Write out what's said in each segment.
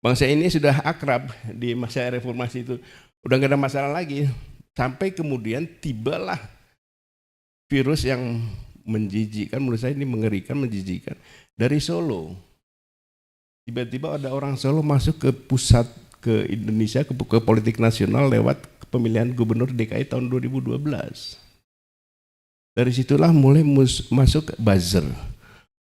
bangsa ini sudah akrab di masa reformasi itu, udah gak ada masalah lagi. Sampai kemudian tibalah virus yang menjijikkan, menurut saya ini mengerikan, menjijikkan. Dari Solo, tiba-tiba ada orang Solo masuk ke pusat, ke Indonesia, ke politik nasional lewat pemilihan gubernur DKI tahun 2012. Dari situlah mulai masuk buzzer,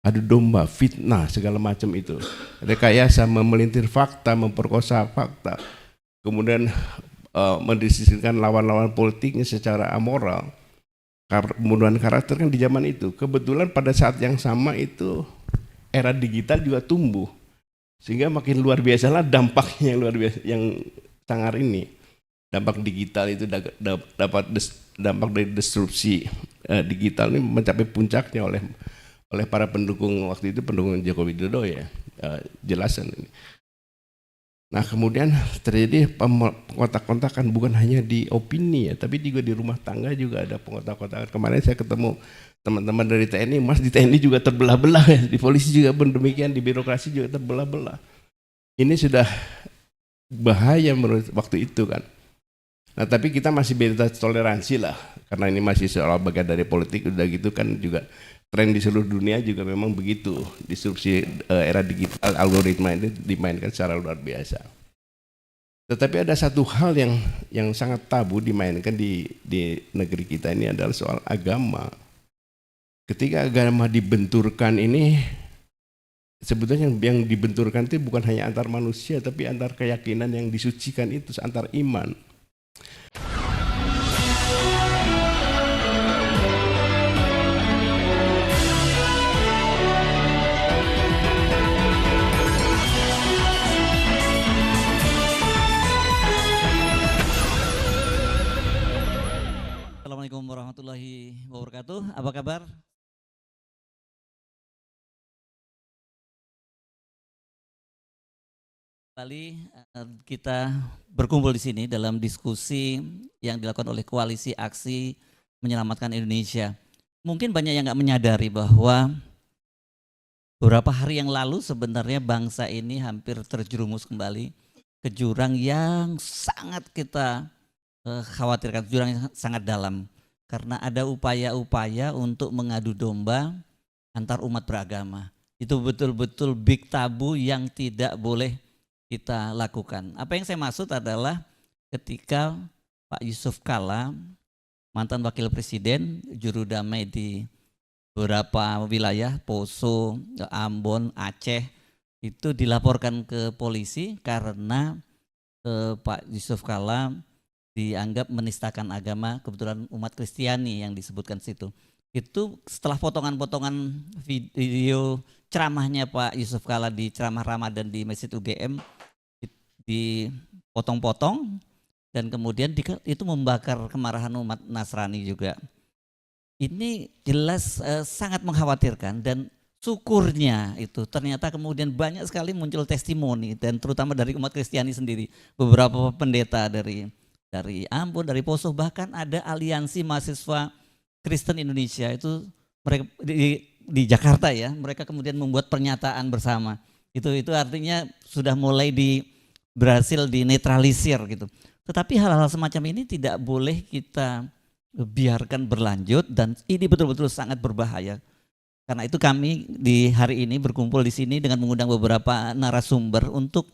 adu domba, fitnah, segala macam itu. Rekayasa, memelintir fakta, memperkosa fakta, kemudian mendiskusikan lawan-lawan politiknya secara amoral. Pembunuhan karakter kan di zaman itu. Kebetulan pada saat yang sama itu era digital juga tumbuh, sehingga makin luar biasa lah dampaknya yang luar biasa, yang sangar ini. Dampak digital itu dapat dampak dari disrupsi digital ini mencapai puncaknya oleh para pendukung waktu itu, pendukung Joko Widodo ya, jelasan ini. Nah kemudian terjadi kontak-kontakan bukan hanya di opini ya, tapi juga di rumah tangga juga ada kontak-kontakan. Kemarin saya ketemu teman-teman dari TNI, Mas di TNI juga terbelah-belah ya, di polisi juga pun demikian, di birokrasi juga terbelah-belah. Ini sudah bahaya menurut waktu itu kan. Nah tapi kita masih beda toleransi lah, karena ini masih soal bagian dari politik, udah gitu kan juga tren di seluruh dunia juga memang begitu, disrupsi era digital, algoritma ini dimainkan secara luar biasa. Tetapi ada satu hal yang sangat tabu dimainkan di negeri kita ini adalah soal agama. Ketika agama dibenturkan ini, sebetulnya yang dibenturkan itu bukan hanya antar manusia, tapi antar keyakinan yang disucikan itu, antar iman. Assalamualaikum warahmatullahi wabarakatuh. Apa kabar? Kembali kita berkumpul di sini dalam diskusi yang dilakukan oleh Koalisi Aksi Menyelamatkan Indonesia. Mungkin banyak yang nggak menyadari bahwa beberapa hari yang lalu sebenarnya bangsa ini hampir terjerumus kembali ke jurang yang sangat kita khawatirkan, jurang yang sangat dalam. Karena ada upaya-upaya untuk mengadu domba antar umat beragama. Itu betul-betul big tabu yang tidak boleh kita lakukan. Apa yang saya maksud adalah ketika Pak Yusuf Kalla, mantan wakil presiden, juru damai di beberapa wilayah, Poso, Ambon, Aceh, itu dilaporkan ke polisi karena Pak Yusuf Kalla dianggap menistakan agama, kebetulan umat Kristiani yang disebutkan situ. Itu setelah potongan-potongan video ceramahnya Pak Yusuf Kalla di ceramah Ramadan di Masjid UGM dipotong-potong dan kemudian itu membakar kemarahan umat Nasrani juga. Ini jelas sangat mengkhawatirkan dan syukurnya itu ternyata kemudian banyak sekali muncul testimoni dan terutama dari umat Kristiani sendiri. Beberapa pendeta dari Ambon, dari Poso, bahkan ada aliansi mahasiswa Kristen Indonesia itu mereka di Jakarta ya, mereka kemudian membuat pernyataan bersama. Itu artinya sudah mulai berhasil dinetralisir gitu. Tetapi hal-hal semacam ini tidak boleh kita biarkan berlanjut dan ini betul-betul sangat berbahaya. Karena itu kami di hari ini berkumpul di sini dengan mengundang beberapa narasumber untuk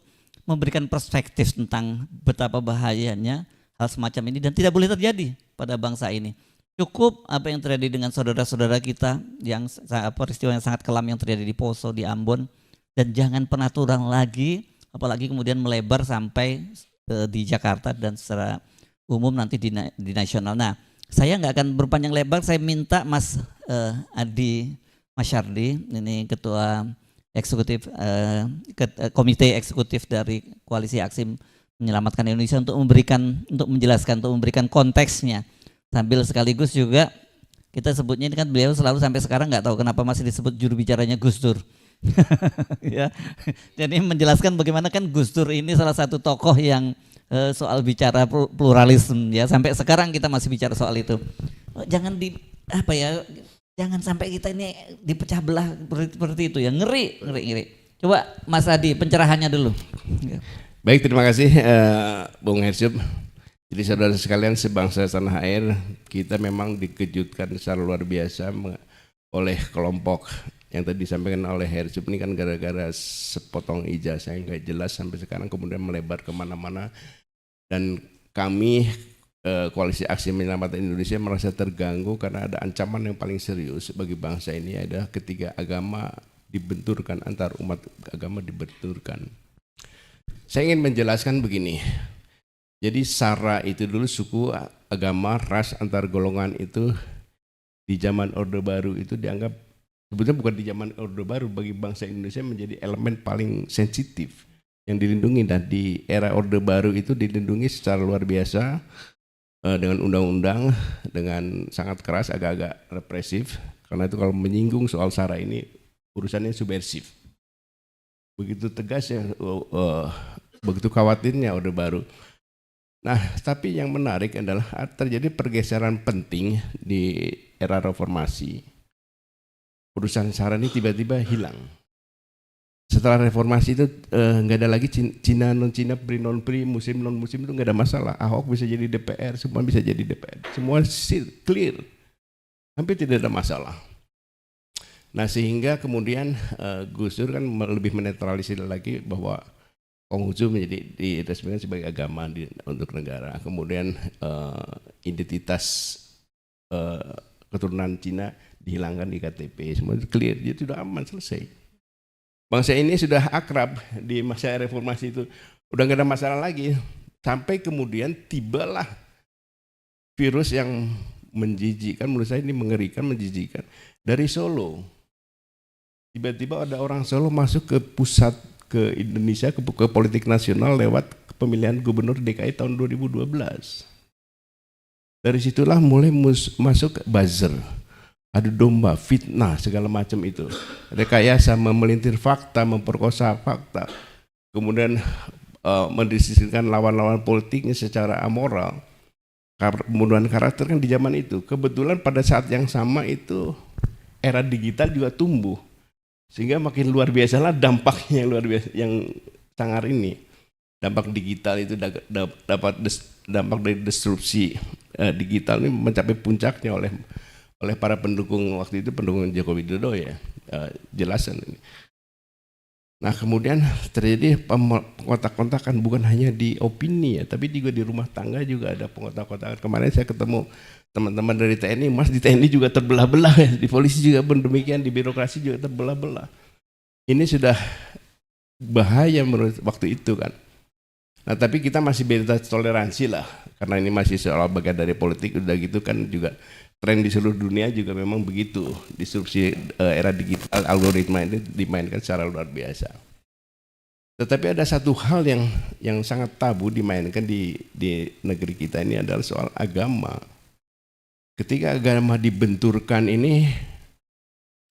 memberikan perspektif tentang betapa bahayanya hal semacam ini dan tidak boleh terjadi pada bangsa ini. Cukup apa yang terjadi dengan saudara-saudara kita yang peristiwa yang sangat kelam yang terjadi di Poso, di Ambon, dan jangan pernah turun lagi, apalagi kemudian melebar sampai di Jakarta dan secara umum nanti di nasional. Nah, saya nggak akan berpanjang lebar, saya minta Mas Adi Masyardi, ini ketua eksekutif komite eksekutif dari Koalisi Aksi Menyelamatkan Indonesia untuk menjelaskan, untuk memberikan konteksnya. Sambil sekaligus juga kita sebutnya ini kan beliau selalu sampai sekarang nggak tahu kenapa masih disebut juru bicaranya Gus Dur. Ya, jadi menjelaskan bagaimana kan Gus Dur ini salah satu tokoh yang soal bicara pluralisme ya, sampai sekarang kita masih bicara soal itu. Jangan jangan sampai kita ini dipecah belah seperti itu ya, ngeri. Coba Mas Adi pencerahannya dulu. Baik, terima kasih Bung Hersup. Jadi saudara sekalian sebangsa tanah air, kita memang dikejutkan secara luar biasa oleh kelompok yang tadi disampaikan oleh Hersup ini kan gara-gara sepotong ijazah yang nggak jelas sampai sekarang kemudian melebar kemana-mana, dan kami Koalisi Aksi Menyelamatkan Indonesia merasa terganggu karena ada ancaman yang paling serius bagi bangsa ini adalah ketika agama dibenturkan, antar umat agama dibenturkan. Saya ingin menjelaskan begini. Jadi SARA itu dulu suku, agama, ras, antar golongan itu di zaman Orde Baru itu dianggap, sebetulnya bukan di zaman Orde Baru, bagi bangsa Indonesia menjadi elemen paling sensitif yang dilindungi, dan di era Orde Baru itu dilindungi secara luar biasa dengan undang-undang, dengan sangat keras, agak-agak represif, karena itu kalau menyinggung soal SARA ini urusannya subversif. Begitu tegas ya, begitu khawatirnya Orde Baru. Nah, tapi yang menarik adalah terjadi pergeseran penting di era reformasi. Urusan SARA ini tiba-tiba hilang. Setelah reformasi itu nggak ada lagi Cina non Cina, pri non pri, muslim non muslim, itu nggak ada masalah. Ahok bisa jadi DPR, semua bisa jadi DPR, semua clear, hampir tidak ada masalah. Nah, sehingga kemudian Gus Dur kan lebih menetralisir lagi bahwa Konghucu menjadi diresmikan sebagai agama untuk negara. Kemudian identitas keturunan Cina dihilangkan di KTP, semua clear, jadi sudah aman, selesai. Bangsa ini sudah akrab di masa reformasi itu, udah nggak ada masalah lagi. Sampai kemudian tibalah virus yang menjijikkan, menurut saya ini mengerikan, menjijikkan, dari Solo. Tiba-tiba ada orang Solo masuk ke pusat, ke Indonesia, ke politik nasional lewat pemilihan gubernur DKI tahun 2012. Dari situlah mulai masuk buzzer, adu domba, fitnah, segala macam itu. Rekayasa, memelintir fakta, memperkosa fakta, kemudian mendiskusikan lawan-lawan politiknya secara amoral, pembunuhan karakter kan di zaman itu. Kebetulan pada saat yang sama itu era digital juga tumbuh. Sehingga makin luar biasa lah dampaknya yang luar biasa, yang sangar ini. Dampak digital itu dapat dampak dari disrupsi digital ini mencapai puncaknya oleh para pendukung waktu itu, pendukung Joko Widodo ya, jelasan ini. Nah, kemudian terjadi kontak-kontakan bukan hanya di opini ya, tapi juga di rumah tangga juga ada kontak-kontakan. Kemarin saya ketemu teman-teman dari TNI, Mas, di TNI juga terbelah-belah ya, di polisi juga pun demikian, di birokrasi juga terbelah-belah. Ini sudah bahaya menurut waktu itu kan. Nah, tapi kita masih beda toleransi lah, karena ini masih soal bagian dari politik, udah gitu kan juga tren di seluruh dunia juga memang begitu. Disrupsi era digital, algoritma ini dimainkan secara luar biasa. Tetapi ada satu hal yang sangat tabu dimainkan di negeri kita ini adalah soal agama. Ketika agama dibenturkan ini,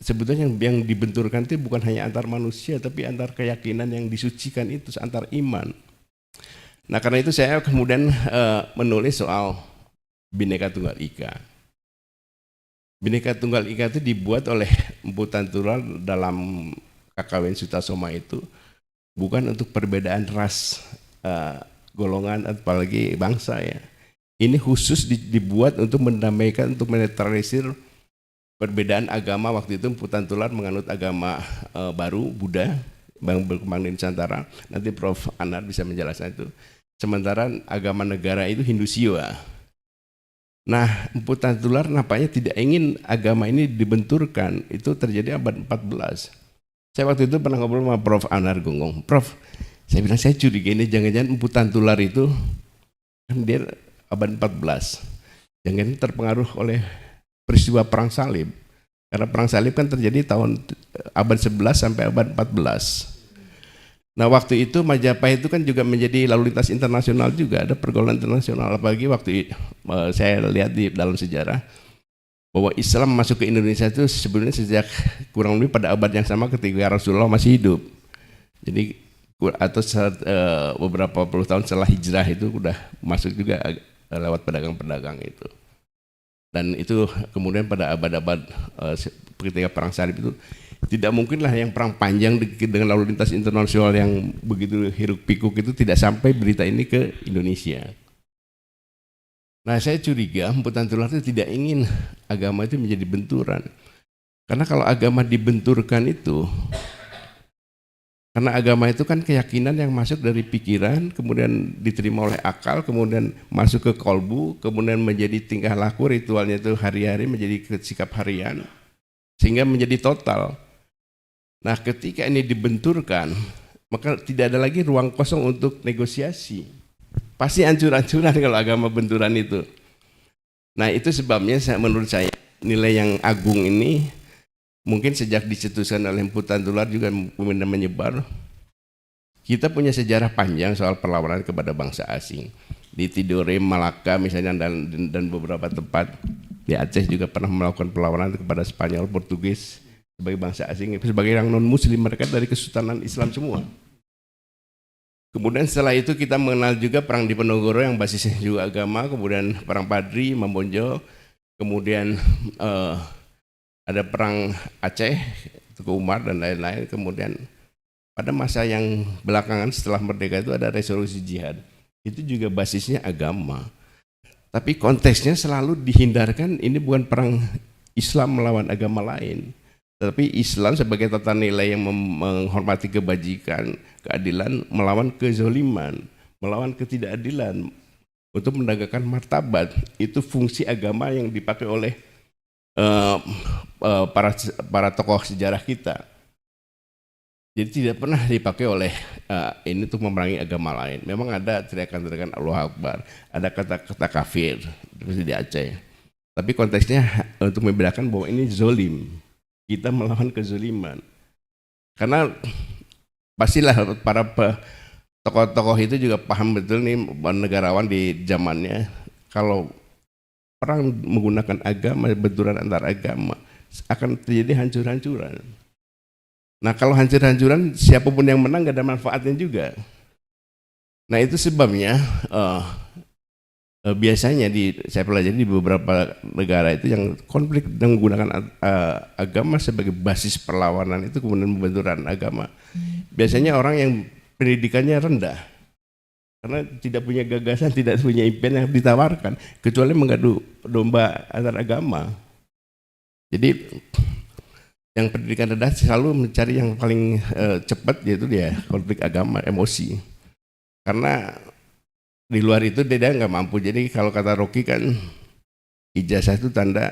sebetulnya yang dibenturkan itu bukan hanya antar manusia, tapi antar keyakinan yang disucikan itu, antar iman. Nah, karena itu saya kemudian menulis soal Bhinneka Tunggal Ika. Bhinneka Tunggal Ika itu dibuat oleh Empu Tantulal dalam KKWN Sutasoma itu bukan untuk perbedaan ras, golongan, apalagi bangsa ya. Ini khusus dibuat untuk mendamaikan, untuk menetralisir perbedaan agama. Waktu itu Empu Tantulal menganut agama baru, Buddha, yang berkembang di Nusantara. Nanti Prof. Anar bisa menjelaskan itu. Sementara agama negara itu Hindu Siwa. Nah, Empu Tantulal nampaknya tidak ingin agama ini dibenturkan. Itu terjadi abad 14. Saya waktu itu pernah ngobrol sama Prof. Anar Gonggong. Prof, saya bilang saya curiga ini jangan-jangan Empu Tantulal itu kan dia abad 14. Jangan terpengaruh oleh peristiwa Perang Salib. Karena Perang Salib kan terjadi tahun abad 11 sampai abad 14. Nah, waktu itu Majapahit itu kan juga menjadi lalu lintas internasional juga, ada pergaulan internasional. Apalagi waktu saya lihat di dalam sejarah bahwa Islam masuk ke Indonesia itu sebenarnya sejak kurang lebih pada abad yang sama ketika Rasulullah masih hidup. Jadi atau beberapa puluh tahun setelah hijrah itu udah masuk juga lewat pedagang-pedagang itu. Dan itu kemudian pada abad-abad ketika Perang Salib itu tidak mungkinlah yang perang panjang dengan lalu lintas internasional yang begitu hiruk pikuk itu tidak sampai berita ini ke Indonesia. Nah, saya curiga Mpu Tantular itu tidak ingin agama itu menjadi benturan. Karena kalau agama dibenturkan itu, karena agama itu kan keyakinan yang masuk dari pikiran, kemudian diterima oleh akal, kemudian masuk ke kolbu, kemudian menjadi tingkah laku, ritualnya itu hari-hari menjadi sikap harian, sehingga menjadi total. Nah, ketika ini dibenturkan, maka tidak ada lagi ruang kosong untuk negosiasi. Pasti hancur-hancuran kalau agama benturan itu. Nah, itu sebabnya menurut saya nilai yang agung ini mungkin sejak dicetuskan oleh Mpu Tantular juga kemudian menyebar. Kita punya sejarah panjang soal perlawanan kepada bangsa asing. Di Tidore, Malaka misalnya dan beberapa tempat. Di Aceh juga pernah melakukan perlawanan kepada Spanyol, Portugis sebagai bangsa asing. Sebagai orang non-muslim, mereka dari Kesultanan Islam semua. Kemudian setelah itu kita mengenal juga perang Diponegoro yang basisnya juga agama, kemudian perang Padri, Mambonjo, kemudian ada perang Aceh, Tuku Umar dan lain-lain. Kemudian pada masa yang belakangan setelah merdeka itu ada resolusi jihad. Itu juga basisnya agama. Tapi konteksnya selalu dihindarkan, ini bukan perang Islam melawan agama lain. Tapi Islam sebagai tata nilai yang menghormati kebajikan, keadilan, melawan kezoliman, melawan ketidakadilan, untuk menegakkan martabat. Itu fungsi agama yang dipakai oleh para tokoh sejarah kita. Jadi tidak pernah dipakai oleh ini untuk memerangi agama lain. Memang ada teriakan-teriakan Allahu Akbar, ada kata-kata kafir seperti di Aceh. Tapi konteksnya untuk membedakan bahwa ini zolim. Kita melawan kezoliman. Karena pastilah para tokoh-tokoh itu juga paham betul nih, negarawan di zamannya, kalau perang menggunakan agama, benturan antar agama, akan terjadi hancur-hancuran. Nah, kalau hancur-hancuran, siapapun yang menang gak ada manfaatnya juga. Nah, itu sebabnya biasanya saya pelajari di beberapa negara itu yang konflik dan menggunakan agama sebagai basis perlawanan itu kemudian benturan agama. Biasanya orang yang pendidikannya rendah, karena tidak punya gagasan, tidak punya impian yang ditawarkan, kecuali mengadu domba antar agama. Jadi yang pendidikan rendah selalu mencari yang paling cepat, yaitu dia konflik agama, emosi. Karena di luar itu dia nggak mampu. Jadi kalau kata Rocky kan, ijazah itu tanda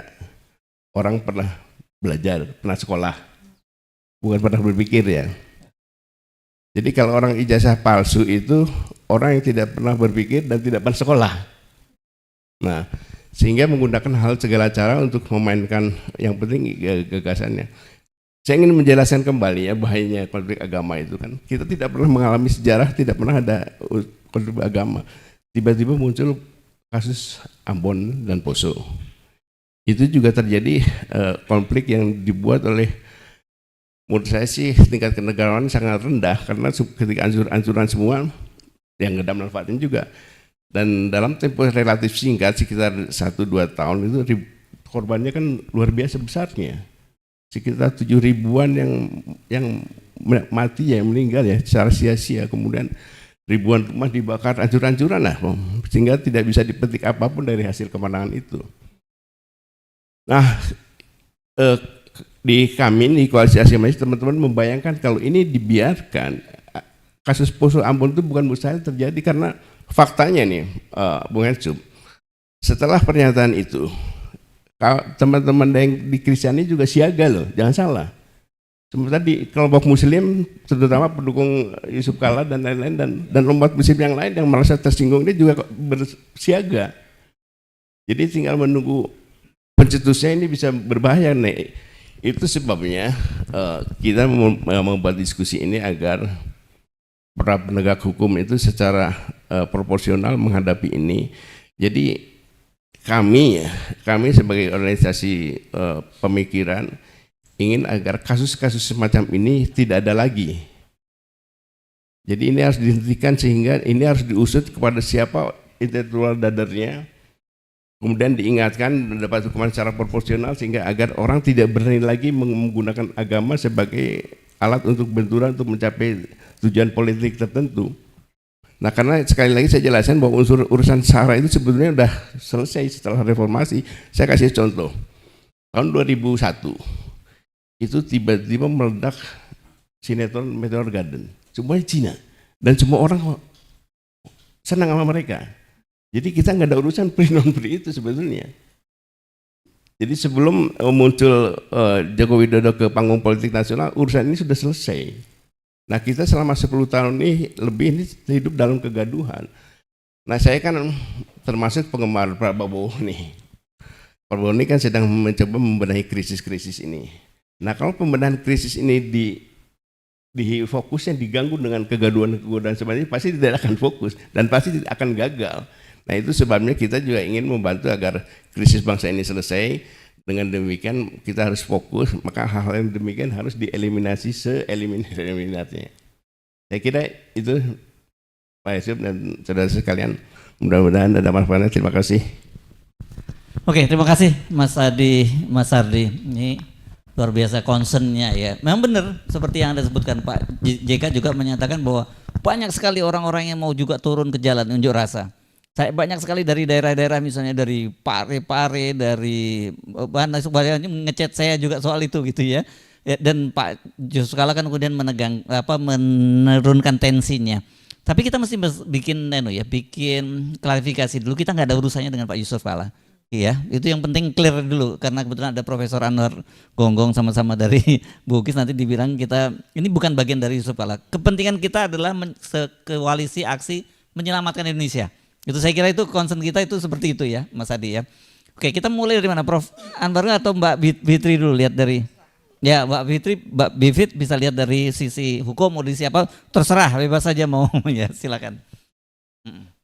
orang pernah belajar, pernah sekolah, bukan pernah berpikir ya. Jadi kalau orang ijazah palsu itu orang yang tidak pernah berpikir dan tidak pernah sekolah. Nah, sehingga menggunakan hal segala cara untuk memainkan yang penting gagasannya. Saya ingin menjelaskan kembali ya bahayanya konflik agama itu kan. Kita tidak pernah mengalami sejarah, tidak pernah ada konflik agama. Tiba-tiba muncul kasus Ambon dan Poso. Itu juga terjadi konflik yang dibuat oleh, menurut saya sih tingkat kenegaraan sangat rendah, karena ketika hancur-hancuran semua yang nggak ada manfaatnya juga. Dan dalam tempo relatif singkat sekitar 1-2 tahun itu korbannya kan luar biasa besarnya. Sekitar 7.000-an yang mati ya, yang meninggal ya secara sia-sia. Kemudian ribuan rumah dibakar hancur-hancuran lah, sehingga tidak bisa dipetik apapun dari hasil kemenangan itu. Nah, di kami di Koalisi Asia Malaysia, teman-teman membayangkan kalau ini dibiarkan, kasus Poso Ambon itu bukan mustahil terjadi, karena faktanya nih, Bung Hensub, setelah pernyataan itu, teman-teman yang di Kristiani juga siaga loh, jangan salah. Sementara di kelompok Muslim, terutama pendukung Yusuf Kala dan lain-lain, dan umat Muslim yang lain yang merasa tersinggung, dia juga bersiaga. Jadi tinggal menunggu pencetusnya ini bisa berbahaya nih. Itu sebabnya kita membuat diskusi ini agar para penegak hukum itu secara proporsional menghadapi ini. Jadi kami sebagai organisasi pemikiran ingin agar kasus-kasus semacam ini tidak ada lagi. Jadi ini harus dihentikan, sehingga ini harus diusut kepada siapa intelektual dadernya, Kemudian diingatkan dapat hukuman secara proporsional sehingga agar orang tidak berani lagi menggunakan agama sebagai alat untuk benturan untuk mencapai tujuan politik tertentu. Nah, karena sekali lagi saya jelaskan bahwa urusan SARA itu sebetulnya sudah selesai setelah reformasi. Saya kasih contoh. Tahun 2001 itu tiba-tiba meledak sinetron Meteor Garden. Semuanya Cina dan semua orang senang sama mereka. Jadi kita nggak ada urusan pri non pri itu sebetulnya. Jadi sebelum muncul Joko Widodo ke panggung politik nasional, urusan ini sudah selesai. Nah, kita selama 10 tahun ini lebih ini hidup dalam kegaduhan. Nah, saya kan termasuk penggemar Prabowo nih. Prabowo ini kan sedang mencoba membenahi krisis-krisis ini. Nah, kalau pembenahan krisis ini di fokusnya diganggu dengan kegaduhan-kegaduhan seperti ini, pasti tidak akan fokus dan pasti tidak akan gagal. Nah, itu sebabnya kita juga ingin membantu agar krisis bangsa ini selesai. Dengan demikian kita harus fokus, maka hal-hal yang demikian harus dieliminasi seeliminasinya. Saya kira itu Pak Yusuf dan saudara sekalian, mudah-mudahan ada manfaatnya. Terima kasih. Oke, terima kasih Mas Adi, Mas Ardi. Ini luar biasa concernnya ya. Memang benar seperti yang Anda sebutkan, Pak JK juga menyatakan bahwa banyak sekali orang-orang yang mau juga turun ke jalan unjuk rasa. Saya banyak sekali dari daerah-daerah, misalnya dari Pare-Pare, dari Bandung, ngechat saya juga soal itu gitu ya. Dan Pak Yusuf Kalla kan kemudian menurunkan tensinya. Tapi kita mesti bikin klarifikasi dulu. Kita nggak ada urusannya dengan Pak Yusuf Kalla. Iya, itu yang penting clear dulu, karena kebetulan ada Profesor Anwar Gonggong sama-sama dari Bugis, nanti dibilang kita ini bukan bagian dari Yusuf Kalla. Kepentingan kita adalah koalisi aksi menyelamatkan Indonesia. Itu saya kira itu concern kita itu seperti itu ya, Mas Adi ya. Oke, kita mulai dari mana, Prof Anwar atau Mbak Fitri dulu lihat dari ya, Mbak Bivit bisa lihat dari sisi hukum, mau di siapa terserah, bebas saja mau ya, silakan.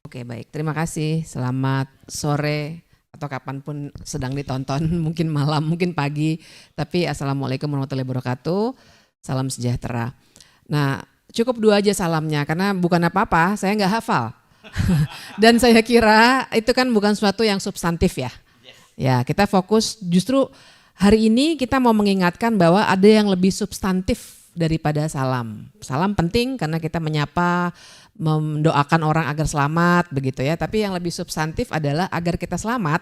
Oke, baik, terima kasih. Selamat sore atau kapanpun sedang ditonton, mungkin malam, mungkin pagi. Tapi assalamualaikum warahmatullahi wabarakatuh. Salam sejahtera. Nah, cukup 2 aja salamnya karena bukan apa-apa, saya nggak hafal. Dan saya kira itu kan bukan sesuatu yang substantif ya. Ya, kita fokus justru hari ini kita mau mengingatkan bahwa ada yang lebih substantif daripada salam. Salam penting karena kita menyapa, mendoakan orang agar selamat begitu ya. Tapi yang lebih substantif adalah agar kita selamat,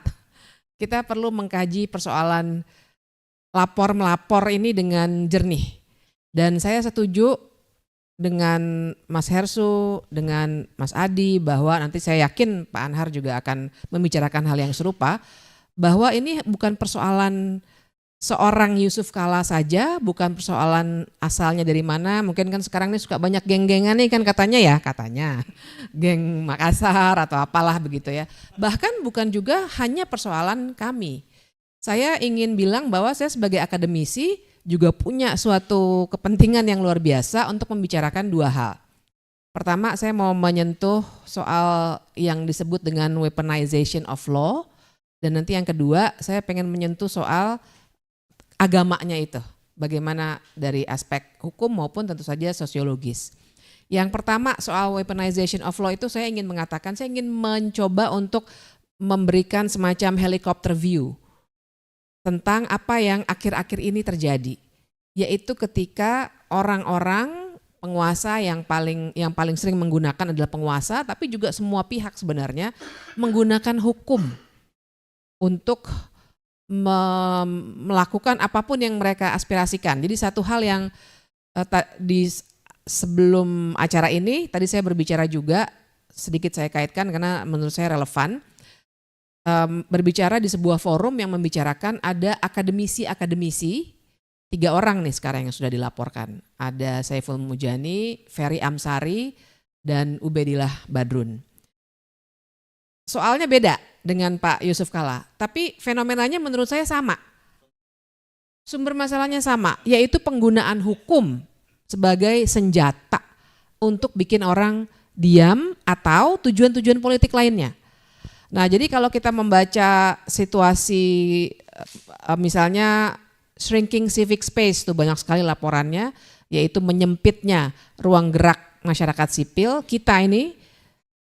kita perlu mengkaji persoalan lapor-melapor ini dengan jernih. Dan saya setuju dengan Mas Hersu, dengan Mas Adi, bahwa nanti saya yakin Pak Anhar juga akan membicarakan hal yang serupa, bahwa ini bukan persoalan seorang Yusuf Kalla saja, bukan persoalan asalnya dari mana. Mungkin kan sekarang ini suka banyak geng-gengan nih kan katanya, geng Makassar atau apalah begitu ya. Bahkan bukan juga hanya persoalan kami. Saya ingin bilang bahwa saya sebagai akademisi juga punya suatu kepentingan yang luar biasa untuk membicarakan 2 hal. Pertama, saya mau menyentuh soal yang disebut dengan weaponization of law, dan nanti yang kedua saya pengen menyentuh soal agamanya itu, bagaimana dari aspek hukum maupun tentu saja sosiologis. Yang pertama soal weaponization of law itu saya ingin mengatakan, saya ingin mencoba untuk memberikan semacam helicopter view tentang apa yang akhir-akhir ini terjadi, yaitu ketika orang-orang penguasa yang paling sering menggunakan adalah penguasa, tapi juga semua pihak sebenarnya menggunakan hukum untuk melakukan apapun yang mereka aspirasikan. Jadi satu hal yang di sebelum acara ini tadi saya berbicara juga, sedikit saya kaitkan karena menurut saya relevan. Berbicara di sebuah forum yang membicarakan ada akademisi 3 orang nih sekarang yang sudah dilaporkan. Ada Saiful Mujani, Ferry Amsari, dan Ubedillah Badrun. Soalnya beda dengan Pak Yusuf Kalla, tapi fenomenanya menurut saya sama. Sumber masalahnya sama, yaitu penggunaan hukum sebagai senjata untuk bikin orang diam atau tujuan-tujuan politik lainnya. Nah, jadi kalau kita membaca situasi misalnya shrinking civic space, tuh banyak sekali laporannya, yaitu menyempitnya ruang gerak masyarakat sipil, kita ini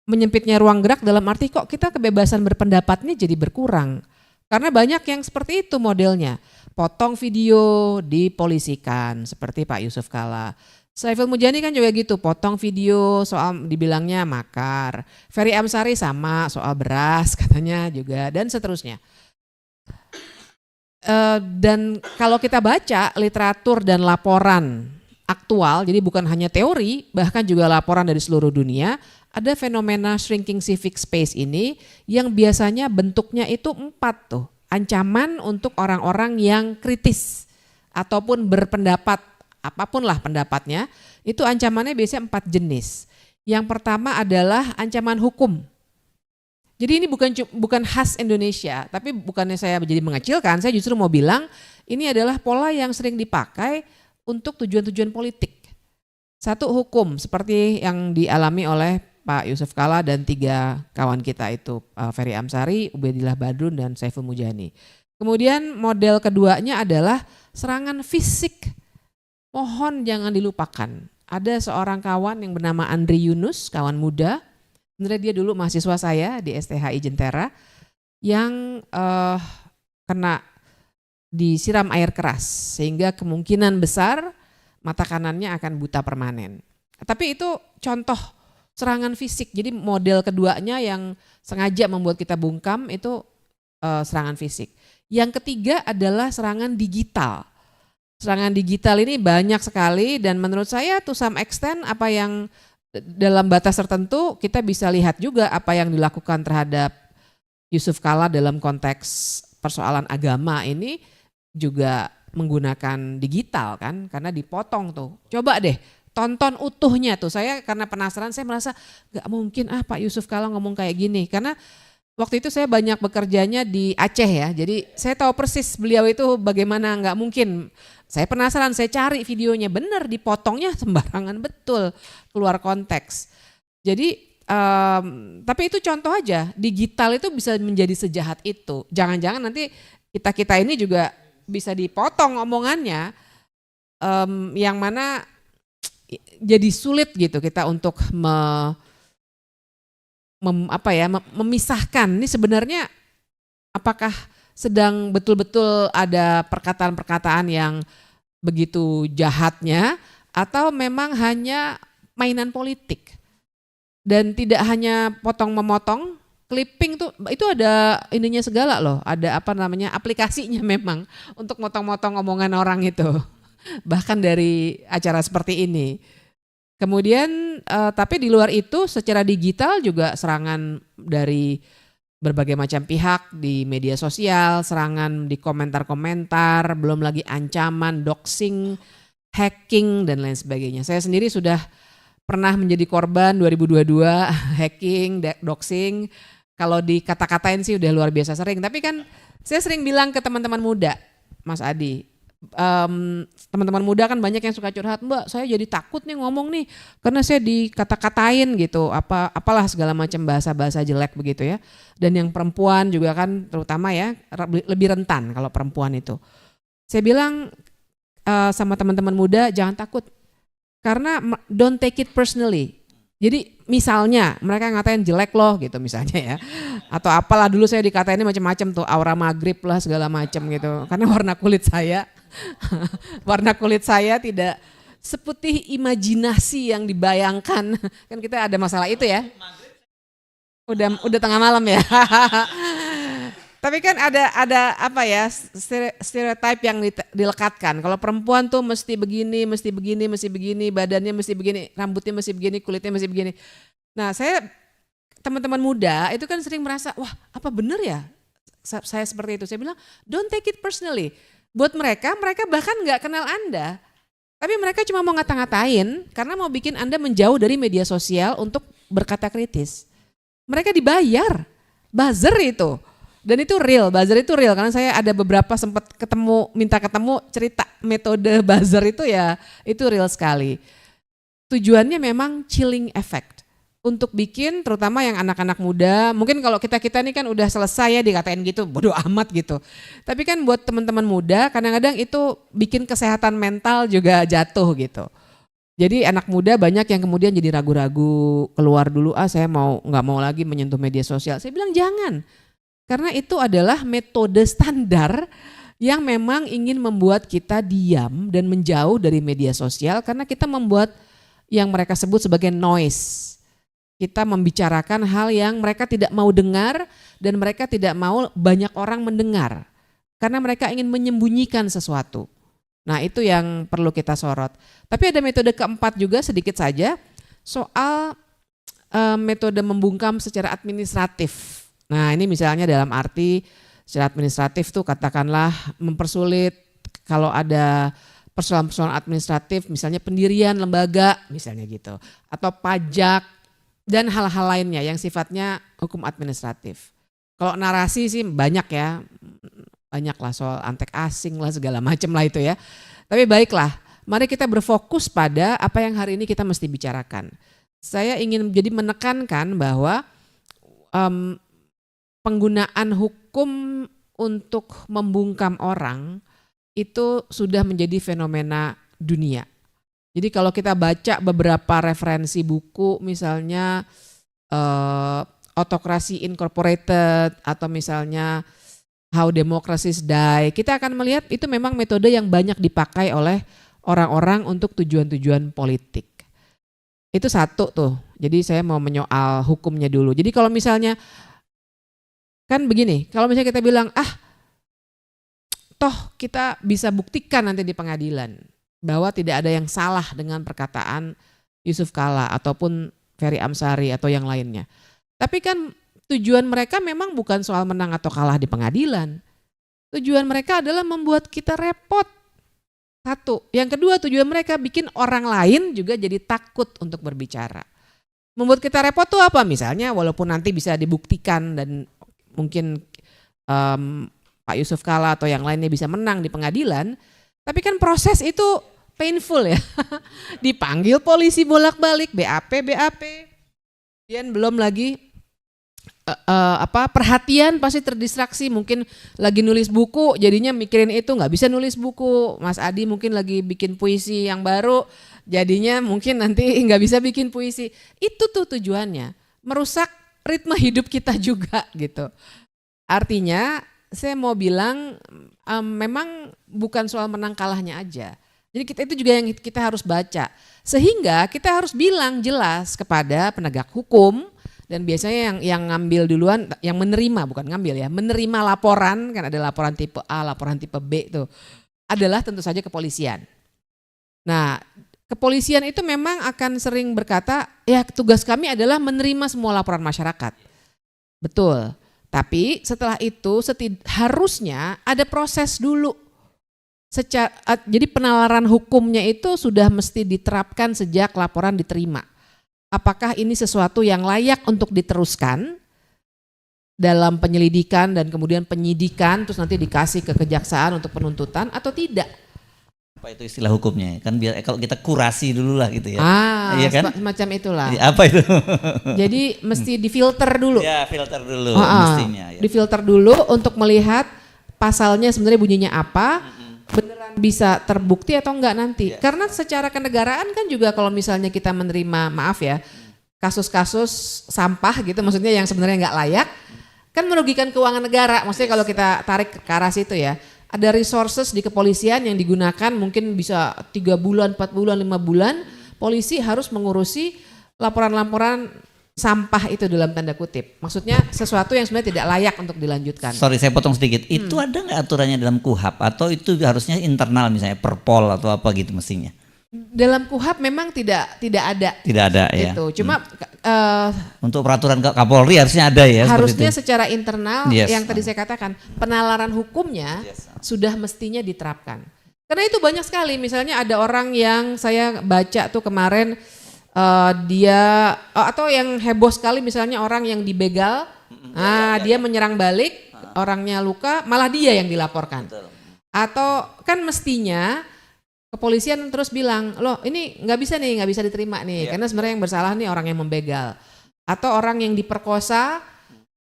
menyempitnya ruang gerak dalam arti kok kita kebebasan berpendapatnya jadi berkurang. Karena banyak yang seperti itu modelnya. Potong video dipolisikan seperti Pak Yusuf Kalla. Saiful Mujani kan juga gitu, potong video soal dibilangnya makar. Ferry Amsari sama soal beras katanya juga dan seterusnya. Dan kalau kita baca literatur dan laporan aktual, jadi bukan hanya teori, bahkan juga laporan dari seluruh dunia, ada fenomena shrinking civic space ini yang biasanya bentuknya itu 4 tuh. Ancaman untuk orang-orang yang kritis ataupun berpendapat, apapun lah pendapatnya, itu ancamannya biasanya 4 jenis. Yang pertama adalah ancaman hukum. Jadi ini bukan khas Indonesia, tapi bukannya saya jadi mengecilkan, saya justru mau bilang ini adalah pola yang sering dipakai untuk tujuan-tujuan politik. Satu, hukum seperti yang dialami oleh Pak Yusuf Kalla dan 3 kawan kita itu, Ferry Amsari, Ubedillah Badrun, dan Saiful Mujani. Kemudian model keduanya adalah serangan fisik. Mohon jangan dilupakan. Ada seorang kawan yang bernama Andri Yunus, kawan muda. Sebenarnya dia dulu mahasiswa saya di STHI Jentera yang kena disiram air keras sehingga kemungkinan besar mata kanannya akan buta permanen. Tapi itu contoh serangan fisik. Jadi model keduanya yang sengaja membuat kita bungkam itu serangan fisik. Yang ketiga adalah serangan digital. Serangan digital ini banyak sekali dan menurut saya to some extent apa yang dalam batas tertentu kita bisa lihat juga apa yang dilakukan terhadap Yusuf Kalla dalam konteks persoalan agama ini juga menggunakan digital kan, karena dipotong tuh. Coba deh tonton utuhnya tuh. Saya karena penasaran, saya merasa gak mungkin Pak Yusuf Kalla ngomong kayak gini. Karena waktu itu saya banyak bekerjanya di Aceh ya, jadi saya tahu persis beliau itu bagaimana, gak mungkin. Saya penasaran, saya cari videonya, benar dipotongnya sembarangan betul, keluar konteks. Jadi tapi itu contoh aja, digital itu bisa menjadi sejahat itu. Jangan-jangan nanti kita ini juga bisa dipotong omongannya, yang mana jadi sulit gitu kita untuk memisahkan. Ini sebenarnya apakah sedang betul-betul ada perkataan-perkataan yang begitu jahatnya atau memang hanya mainan politik. Dan tidak hanya potong-memotong, clipping tuh itu ada ininya segala loh, ada aplikasinya memang untuk motong-motong omongan orang itu. Bahkan dari acara seperti ini. Kemudian tapi di luar itu secara digital juga serangan dari berbagai macam pihak di media sosial, serangan di komentar-komentar, belum lagi ancaman, doxing, hacking dan lain sebagainya. Saya sendiri sudah pernah menjadi korban 2022 hacking, doxing. Kalau dikata-katain sih udah luar biasa sering. Tapi kan saya sering bilang ke teman-teman muda, Mas Adi, teman-teman muda kan banyak yang suka curhat, Mbak saya jadi takut nih ngomong nih karena saya dikata-katain gitu, apalah segala macam bahasa-bahasa jelek begitu ya. Dan yang perempuan juga kan terutama ya lebih rentan kalau perempuan itu. Saya bilang sama teman-teman muda jangan takut karena don't take it personally. Jadi misalnya mereka ngatain jelek loh gitu misalnya ya, atau apalah dulu saya dikatain macam-macam tuh aura maghrib lah segala macam gitu karena warna kulit saya tidak seputih imajinasi yang dibayangkan. Kan kita ada masalah itu ya. Udah tengah malam ya. Tapi kan ada apa ya stereotip yang dilekatkan. Kalau perempuan tuh mesti begini, badannya mesti begini, rambutnya mesti begini, kulitnya mesti begini. Nah saya teman-teman muda itu kan sering merasa wah apa benar ya saya seperti itu. Saya bilang don't take it personally. Buat mereka bahkan nggak kenal Anda. Tapi mereka cuma mau ngata-ngatain karena mau bikin Anda menjauh dari media sosial untuk berkata kritis. Mereka dibayar, buzzer itu. Dan itu real, buzzer itu real karena saya ada beberapa sempat minta ketemu cerita metode buzzer itu ya itu real sekali. Tujuannya memang chilling effect untuk bikin terutama yang anak-anak muda, mungkin kalau kita ini kan udah selesai ya dikatain gitu bodoh amat gitu. Tapi kan buat teman-teman muda kadang-kadang itu bikin kesehatan mental juga jatuh gitu. Jadi anak muda banyak yang kemudian jadi ragu-ragu, keluar dulu, saya nggak mau lagi menyentuh media sosial. Saya bilang jangan, karena itu adalah metode standar yang memang ingin membuat kita diam dan menjauh dari media sosial, karena kita membuat yang mereka sebut sebagai noise. Kita membicarakan hal yang mereka tidak mau dengar dan mereka tidak mau banyak orang mendengar, karena mereka ingin menyembunyikan sesuatu. Nah, itu yang perlu kita sorot. Tapi ada metode keempat juga sedikit saja soal metode membungkam secara administratif. Nah, ini misalnya dalam arti secara administratif tuh katakanlah mempersulit kalau ada persoalan-persoalan administratif, misalnya pendirian lembaga misalnya gitu, atau pajak dan hal-hal lainnya yang sifatnya hukum administratif. Kalau narasi sih banyak ya, banyak lah soal antek asing lah segala macam lah itu ya. Tapi baiklah, mari kita berfokus pada apa yang hari ini kita mesti bicarakan. Saya ingin jadi menekankan bahwa penggunaan hukum untuk membungkam orang itu sudah menjadi fenomena dunia. Jadi kalau kita baca beberapa referensi buku misalnya Autocracy Incorporated atau misalnya How Democracies Die, kita akan melihat itu memang metode yang banyak dipakai oleh orang-orang untuk tujuan-tujuan politik. Itu satu tuh, jadi saya mau menyoal hukumnya dulu. Jadi kalau misalnya, kan begini, kalau misalnya kita bilang, toh kita bisa buktikan nanti di pengadilan bahwa tidak ada yang salah dengan perkataan Yusuf Kalla ataupun Ferry Amsari atau yang lainnya. Tapi kan tujuan mereka memang bukan soal menang atau kalah di pengadilan. Tujuan mereka adalah membuat kita repot. Satu. Yang kedua, tujuan mereka bikin orang lain juga jadi takut untuk berbicara. Membuat kita repot tuh apa? Misalnya walaupun nanti bisa dibuktikan dan mungkin Pak Yusuf Kalla atau yang lainnya bisa menang di pengadilan, tapi kan proses itu painful ya. Dipanggil polisi bolak-balik, BAP, dan belum lagi perhatian pasti terdistraksi, mungkin lagi nulis buku jadinya mikirin itu, nggak bisa nulis buku. Mas Adi mungkin lagi bikin puisi yang baru jadinya mungkin nanti nggak bisa bikin puisi. Itu tuh tujuannya, merusak ritme hidup kita juga gitu. Artinya saya mau bilang memang bukan soal menang kalahnya aja. Jadi kita itu juga yang kita harus baca, sehingga kita harus bilang jelas kepada penegak hukum. Dan biasanya yang ngambil duluan, yang menerima, bukan ngambil ya, menerima laporan, kan ada laporan tipe A, laporan tipe B itu, adalah tentu saja kepolisian. Nah, kepolisian itu memang akan sering berkata, ya tugas kami adalah menerima semua laporan masyarakat. Betul, tapi setelah itu harusnya ada proses dulu. Jadi penalaran hukumnya itu sudah mesti diterapkan sejak laporan diterima. Apakah ini sesuatu yang layak untuk diteruskan dalam penyelidikan dan kemudian penyidikan terus nanti dikasih ke kejaksaan untuk penuntutan atau tidak? Apa itu istilah hukumnya? Kan biar kalau kita kurasi dulu lah gitu ya. Iya kan? Semacam itulah. Apa itu? Jadi mesti difilter dulu. Ya, filter dulu mestinya. Ya. Difilter dulu untuk melihat pasalnya sebenarnya bunyinya apa. Beneran bisa terbukti atau enggak nanti. Karena secara kenegaraan kan juga kalau misalnya kita menerima, maaf ya, kasus-kasus sampah gitu, maksudnya yang sebenarnya enggak layak, kan merugikan keuangan negara. Maksudnya kalau kita tarik ke arah situ ya, ada resources di kepolisian yang digunakan mungkin bisa 3 bulan, 4 bulan, 5 bulan, polisi harus mengurusi laporan-laporan sampah itu dalam tanda kutip. Maksudnya sesuatu yang sebenarnya tidak layak untuk dilanjutkan. Sorry saya potong sedikit. Itu ada nggak aturannya dalam KUHAP atau itu harusnya internal misalnya Perpol atau apa gitu mestinya? Dalam KUHAP memang tidak ada. Tidak ada ya. Gitu. Cuma untuk peraturan Kapolri harusnya ada ya. Harusnya secara internal yang tadi saya katakan penalaran hukumnya sudah mestinya diterapkan. Karena itu banyak sekali. Misalnya ada orang yang saya baca tuh kemarin. Dia atau yang heboh sekali misalnya orang yang dibegal, dia menyerang balik, orangnya luka, malah dia yang dilaporkan. Atau kan mestinya kepolisian terus bilang, loh ini nggak bisa diterima nih, karena sebenarnya yang bersalah nih orang yang membegal. Atau orang yang diperkosa,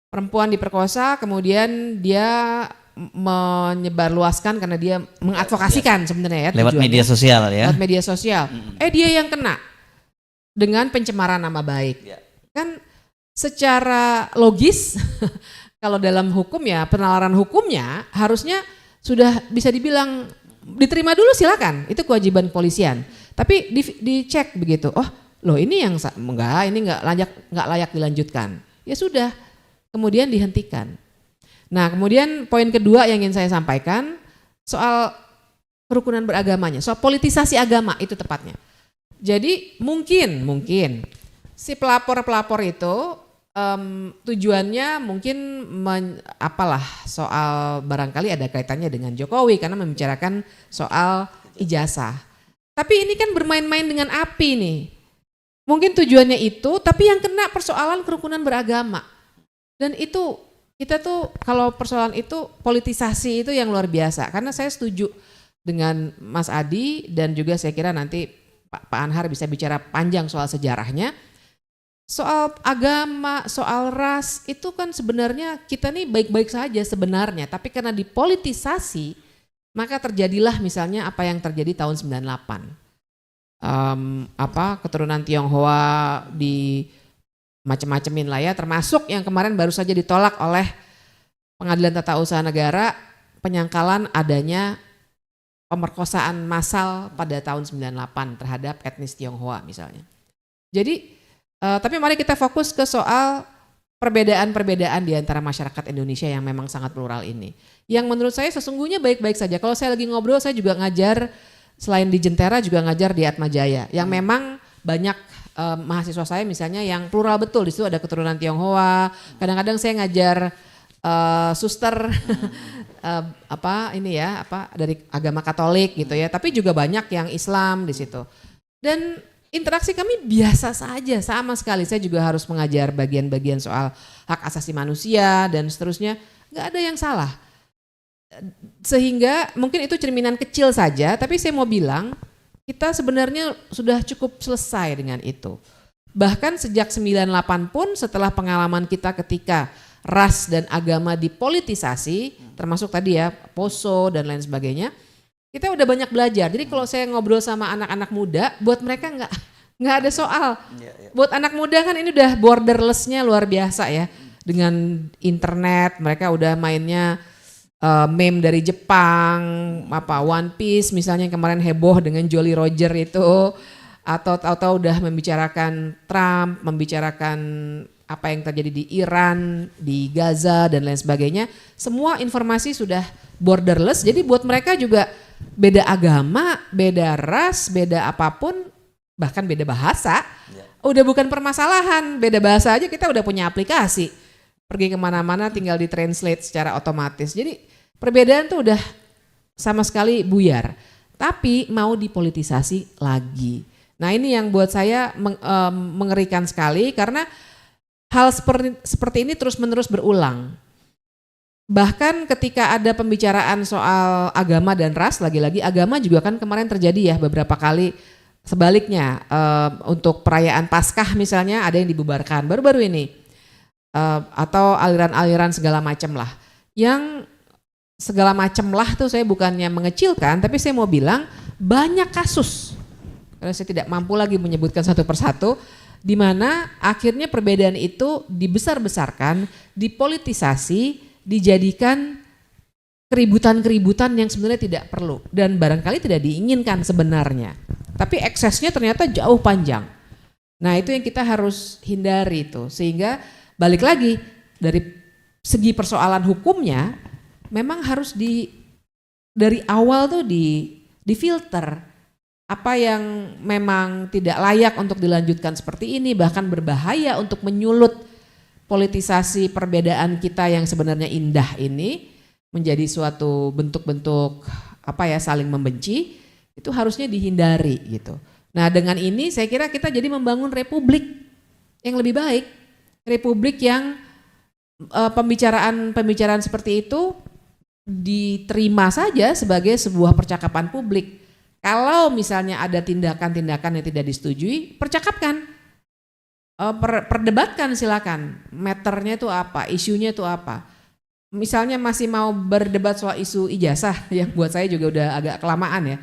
perempuan diperkosa, kemudian dia menyebarluaskan karena dia mengadvokasikan sebenarnya ya Lewat tujuannya. media sosial ya. Lewat media sosial. Dia yang kena dengan pencemaran nama baik. Ya. Kan secara logis kalau dalam hukum ya penalaran hukumnya harusnya sudah bisa dibilang diterima dulu silakan, itu kewajiban kepolisian. Tapi dicek begitu. Oh, loh ini yang nggak layak dilanjutkan. Ya sudah, kemudian dihentikan. Nah, kemudian poin kedua yang ingin saya sampaikan soal kerukunan beragamanya, soal politisasi agama itu tepatnya. Jadi mungkin si pelapor itu tujuannya mungkin soal barangkali ada kaitannya dengan Jokowi karena membicarakan soal ijazah. Tapi ini kan bermain-main dengan api nih. Mungkin tujuannya itu, tapi yang kena persoalan kerukunan beragama. Dan itu kita tuh kalau persoalan itu politisasi itu yang luar biasa. Karena saya setuju dengan Mas Adi dan juga saya kira nanti Pak Anhar bisa bicara panjang soal sejarahnya. Soal agama, soal ras itu kan sebenarnya kita nih baik-baik saja sebenarnya. Tapi karena dipolitisasi maka terjadilah misalnya apa yang terjadi tahun 98. Keturunan Tionghoa di macam-macamin lah ya, termasuk yang kemarin baru saja ditolak oleh Pengadilan Tata Usaha Negara penyangkalan adanya pemerkosaan massal pada tahun 98 terhadap etnis Tionghoa misalnya. Jadi tapi mari kita fokus ke soal perbedaan-perbedaan di antara masyarakat Indonesia yang memang sangat plural ini. Yang menurut saya sesungguhnya baik-baik saja. Kalau saya lagi ngobrol, saya juga ngajar selain di Jentera juga ngajar di Atmajaya. Yang memang banyak mahasiswa saya misalnya yang plural betul. Di situ ada keturunan Tionghoa. Kadang-kadang saya ngajar suster dari agama Katolik gitu ya. Tapi juga banyak yang Islam di situ. Dan interaksi kami biasa saja, sama sekali. Saya juga harus mengajar bagian-bagian soal hak asasi manusia dan seterusnya. Nggak ada yang salah. Sehingga mungkin itu cerminan kecil saja, tapi saya mau bilang kita sebenarnya sudah cukup selesai dengan itu. Bahkan sejak 98 pun setelah pengalaman kita ketika ras dan agama dipolitisasi, termasuk tadi ya Poso dan lain sebagainya, kita udah banyak belajar. Jadi kalau saya ngobrol sama anak-anak muda, buat mereka nggak ada soal. Buat anak muda kan ini udah borderless-nya luar biasa ya. Dengan internet mereka udah mainnya meme dari Jepang, One Piece misalnya yang kemarin heboh dengan Jolly Roger itu, atau tahu-tahu udah membicarakan Trump, membicarakan apa yang terjadi di Iran, di Gaza dan lain sebagainya. Semua informasi sudah borderless. Jadi buat mereka juga beda agama, beda ras, beda apapun, bahkan beda bahasa, udah bukan permasalahan. Beda bahasa aja kita udah punya aplikasi. Pergi kemana-mana tinggal ditranslate secara otomatis. Jadi perbedaan tuh udah sama sekali buyar. Tapi mau dipolitisasi lagi. Nah ini yang buat saya mengerikan sekali karena hal seperti ini terus-menerus berulang. Bahkan ketika ada pembicaraan soal agama dan ras, lagi-lagi agama juga kan kemarin terjadi ya beberapa kali sebaliknya. Untuk perayaan Paskah misalnya ada yang dibubarkan baru-baru ini. Atau aliran-aliran segala macam lah. Yang segala macam lah tuh saya bukannya mengecilkan, tapi saya mau bilang banyak kasus. Karena saya tidak mampu lagi menyebutkan satu persatu, di mana akhirnya perbedaan itu dibesar-besarkan, dipolitisasi, dijadikan keributan-keributan yang sebenarnya tidak perlu dan barangkali tidak diinginkan sebenarnya. Tapi eksesnya ternyata jauh panjang. Nah itu yang kita harus hindari itu, sehingga balik lagi dari segi persoalan hukumnya memang harus dari awal tuh difilter apa yang memang tidak layak untuk dilanjutkan seperti ini, bahkan berbahaya untuk menyulut politisasi perbedaan kita yang sebenarnya indah ini menjadi suatu bentuk-bentuk saling membenci, itu harusnya dihindari gitu. Nah dengan ini saya kira kita jadi membangun republik yang lebih baik. Republik yang pembicaraan seperti itu diterima saja sebagai sebuah percakapan publik. Kalau misalnya ada tindakan-tindakan yang tidak disetujui, percakapkan, perdebatkan silakan. Matternya itu apa, isunya itu apa. misalnya masih mau berdebat soal isu ijazah yang buat saya juga udah agak kelamaan ya.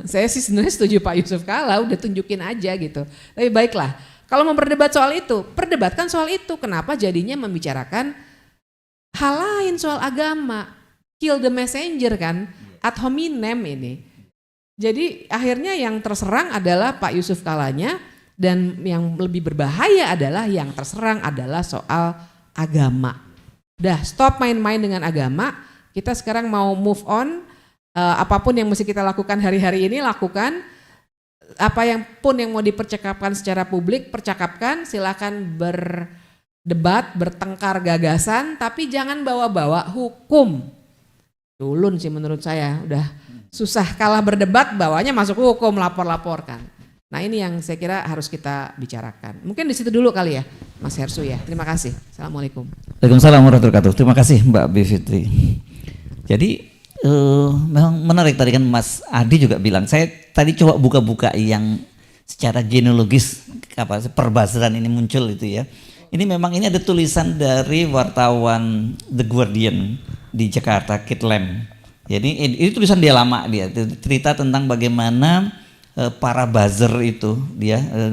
Saya sih sebenarnya setuju Pak Yusuf Kalla, udah tunjukin aja gitu. Tapi baiklah, kalau mau berdebat soal itu, perdebatkan soal itu. Kenapa jadinya membicarakan hal lain soal agama? Kill the messenger kan, ad hominem ini. Jadi akhirnya yang terserang adalah Pak Yusuf Kallanya, dan yang lebih berbahaya adalah yang terserang adalah soal agama. Dah stop main-main dengan agama, kita sekarang mau move on. Apapun yang mesti kita lakukan hari-hari ini lakukan, apa yang pun yang mau dipercakapkan secara publik percakapkan, silakan berdebat, bertengkar gagasan, tapi jangan bawa-bawa hukum. Ulun sih menurut saya, udah susah kalah berdebat, bawanya masuk hukum, lapor-laporkan. Nah ini yang saya kira harus kita bicarakan. Mungkin di situ dulu kali ya Mas Hersu ya. Terima kasih. Assalamualaikum. Waalaikumsalam warahmatullahi wabarakatuh. Terima kasih Mbak Bivitri. Jadi memang menarik tadi kan Mas Adi juga bilang, saya tadi coba buka-buka yang secara genealogis perbazran ini muncul itu ya. Ini memang ini ada tulisan dari wartawan The Guardian di Jakarta, Kit Lam. Jadi ini tulisan dia lama, dia cerita tentang bagaimana para buzzer itu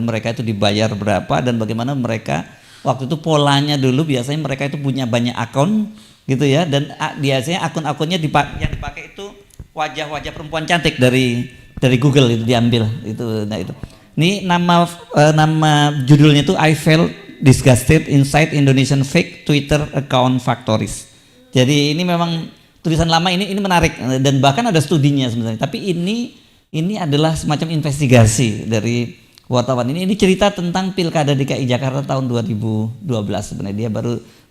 mereka itu dibayar berapa dan bagaimana mereka waktu itu polanya dulu biasanya mereka itu punya banyak akun gitu ya, dan biasanya akun-akunnya yang dipakai itu wajah-wajah perempuan cantik dari Google itu diambil itu. Nah itu ini nama judulnya itu I Felt Disgusted Inside Indonesian Fake Twitter Account Factories. Jadi ini memang tulisan lama, ini menarik dan bahkan ada studinya sebenarnya, tapi ini adalah semacam investigasi dari wartawan ini cerita tentang Pilkada DKI Jakarta tahun 2012 sebenarnya. Dia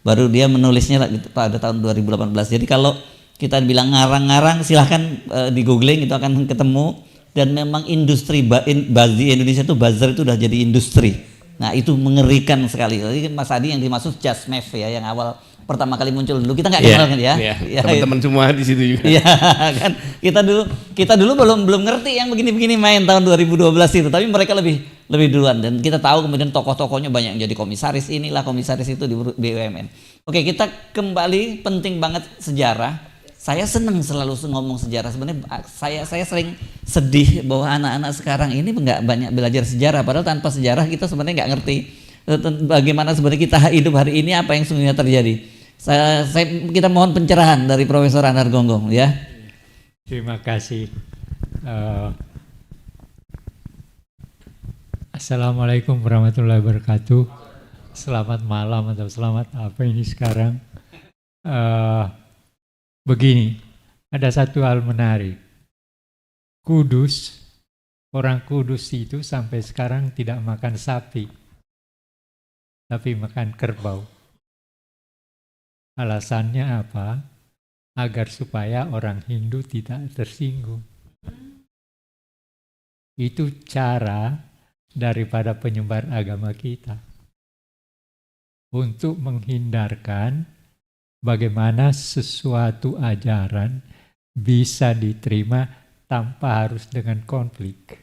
baru dia menulisnya pada tahun 2018. Jadi kalau kita bilang ngarang-ngarang silahkan di googling itu akan ketemu, dan memang industri di Indonesia itu buzzer itu udah jadi industri. Nah itu mengerikan sekali. Jadi Mas Adi yang dimaksud Just Math ya, yang awal pertama kali muncul dulu kita nggak kenal kan ya. Teman-teman semua di situ juga. Iya kan, kita dulu belum ngerti yang begini-begini main tahun 2012 itu, tapi mereka lebih duluan, dan kita tahu kemudian tokoh-tokohnya banyak yang jadi komisaris inilah, komisaris itu di BUMN. Oke, kita kembali, penting banget sejarah. Saya senang selalu ngomong sejarah. Sebenarnya saya sering sedih bahwa anak-anak sekarang ini nggak banyak belajar sejarah, padahal tanpa sejarah kita sebenarnya nggak ngerti bagaimana sebenarnya kita hidup hari ini, apa yang sebenarnya terjadi. Kita mohon pencerahan dari Profesor Anar Gonggong ya. Terima kasih. Assalamualaikum warahmatullahi wabarakatuh. Selamat malam atau selamat apa ini sekarang. Begini, ada satu hal menarik. Kudus, orang Kudus itu sampai sekarang tidak makan sapi, tapi makan kerbau. Alasannya apa? Agar supaya orang Hindu tidak tersinggung. Itu cara daripada penyebar agama kita untuk menghindarkan bagaimana sesuatu ajaran bisa diterima tanpa harus dengan konflik.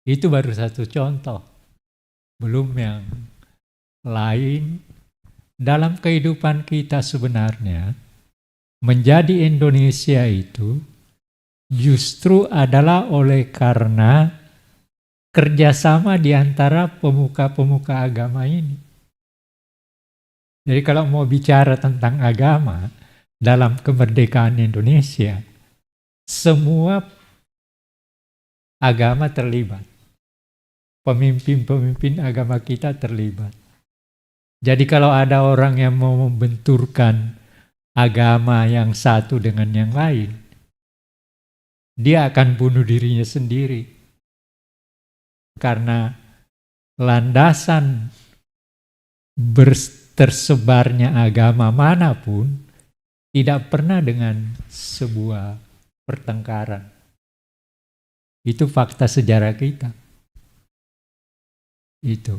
Itu baru satu contoh, belum yang lain. Dalam kehidupan kita sebenarnya, menjadi Indonesia itu justru adalah oleh karena kerjasama di antara pemuka-pemuka agama ini. Jadi kalau mau bicara tentang agama dalam kemerdekaan Indonesia, semua agama terlibat. Pemimpin-pemimpin agama kita terlibat. Jadi kalau ada orang yang mau membenturkan agama yang satu dengan yang lain, dia akan bunuh dirinya sendiri. Karena landasan tersebarnya agama manapun tidak pernah dengan sebuah pertengkaran. Itu fakta sejarah kita. Itu.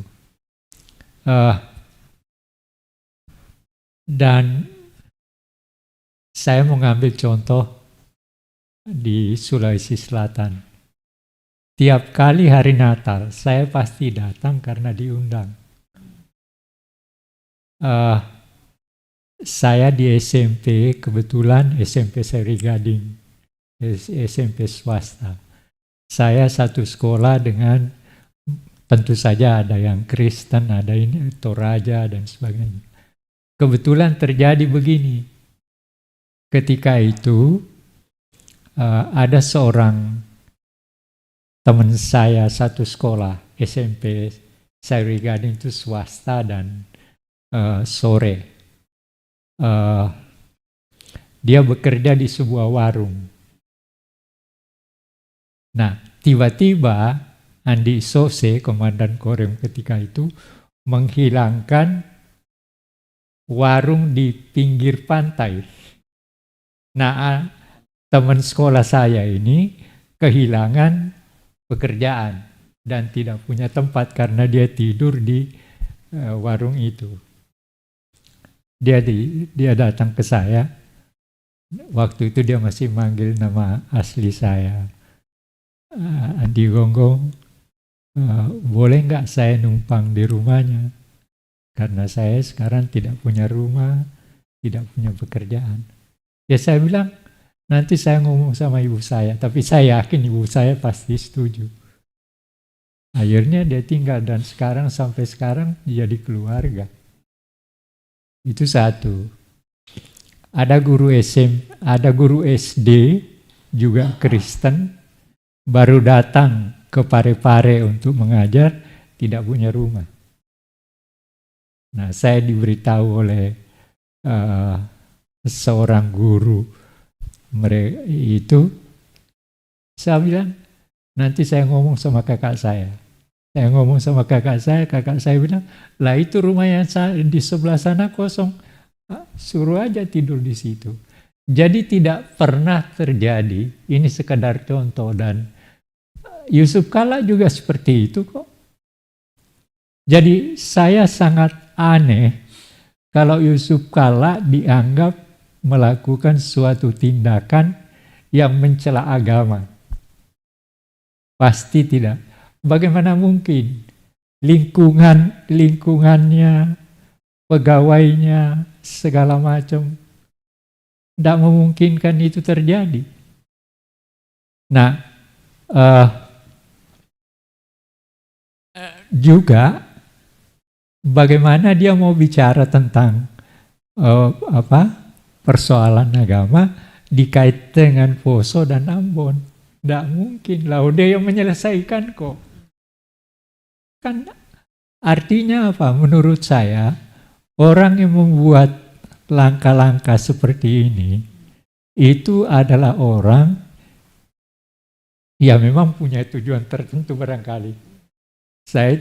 Dan saya mau ngambil contoh di Sulawesi Selatan. Tiap kali hari Natal, saya pasti datang karena diundang. eh, saya di SMP, kebetulan SMP Seri Gading, SMP swasta. Saya satu sekolah dengan, tentu saja ada yang Kristen, ada ini Toraja dan sebagainya. Kebetulan terjadi begini, ketika itu ada seorang teman saya satu sekolah SMP Seri Gading itu swasta dan sore. Dia bekerja di sebuah warung. Nah, tiba-tiba Andi Sose, Komandan Korem ketika itu, menghilangkan warung di pinggir pantai. Nah, teman sekolah saya ini kehilangan pekerjaan dan tidak punya tempat karena dia tidur di warung itu. Dia datang ke saya. Waktu itu dia masih manggil nama asli saya, Andi Gonggong. Boleh nggak saya numpang di rumahnya? Karena saya sekarang tidak punya rumah, tidak punya pekerjaan. Ya saya bilang, nanti saya ngomong sama ibu saya, tapi saya yakin ibu saya pasti setuju. Akhirnya dia tinggal dan sekarang sampai sekarang jadi keluarga. Itu satu. Ada guru SD juga Kristen, baru datang ke Parepare untuk mengajar, tidak punya rumah. Nah, saya diberitahu oleh seorang guru mereka itu, saya bilang, nanti saya ngomong sama kakak saya. Saya ngomong sama kakak saya bilang, lah itu rumah yang di sebelah sana kosong, suruh aja tidur di situ. Jadi tidak pernah terjadi, ini sekadar contoh, dan Yusuf Kalla juga seperti itu kok. Jadi saya sangat aneh kalau Yusuf Kalla dianggap melakukan suatu tindakan yang mencela agama. Pasti tidak. Bagaimana mungkin lingkungannya, pegawainya, segala macam tidak memungkinkan itu terjadi. Nah, juga bagaimana dia mau bicara tentang persoalan agama dikait dengan Poso dan Ambon. Tidak mungkin lah, dia yang menyelesaikan kok. Kan artinya apa? Menurut saya, orang yang membuat langkah-langkah seperti ini, itu adalah orang yang memang punya tujuan tertentu barangkali. Saya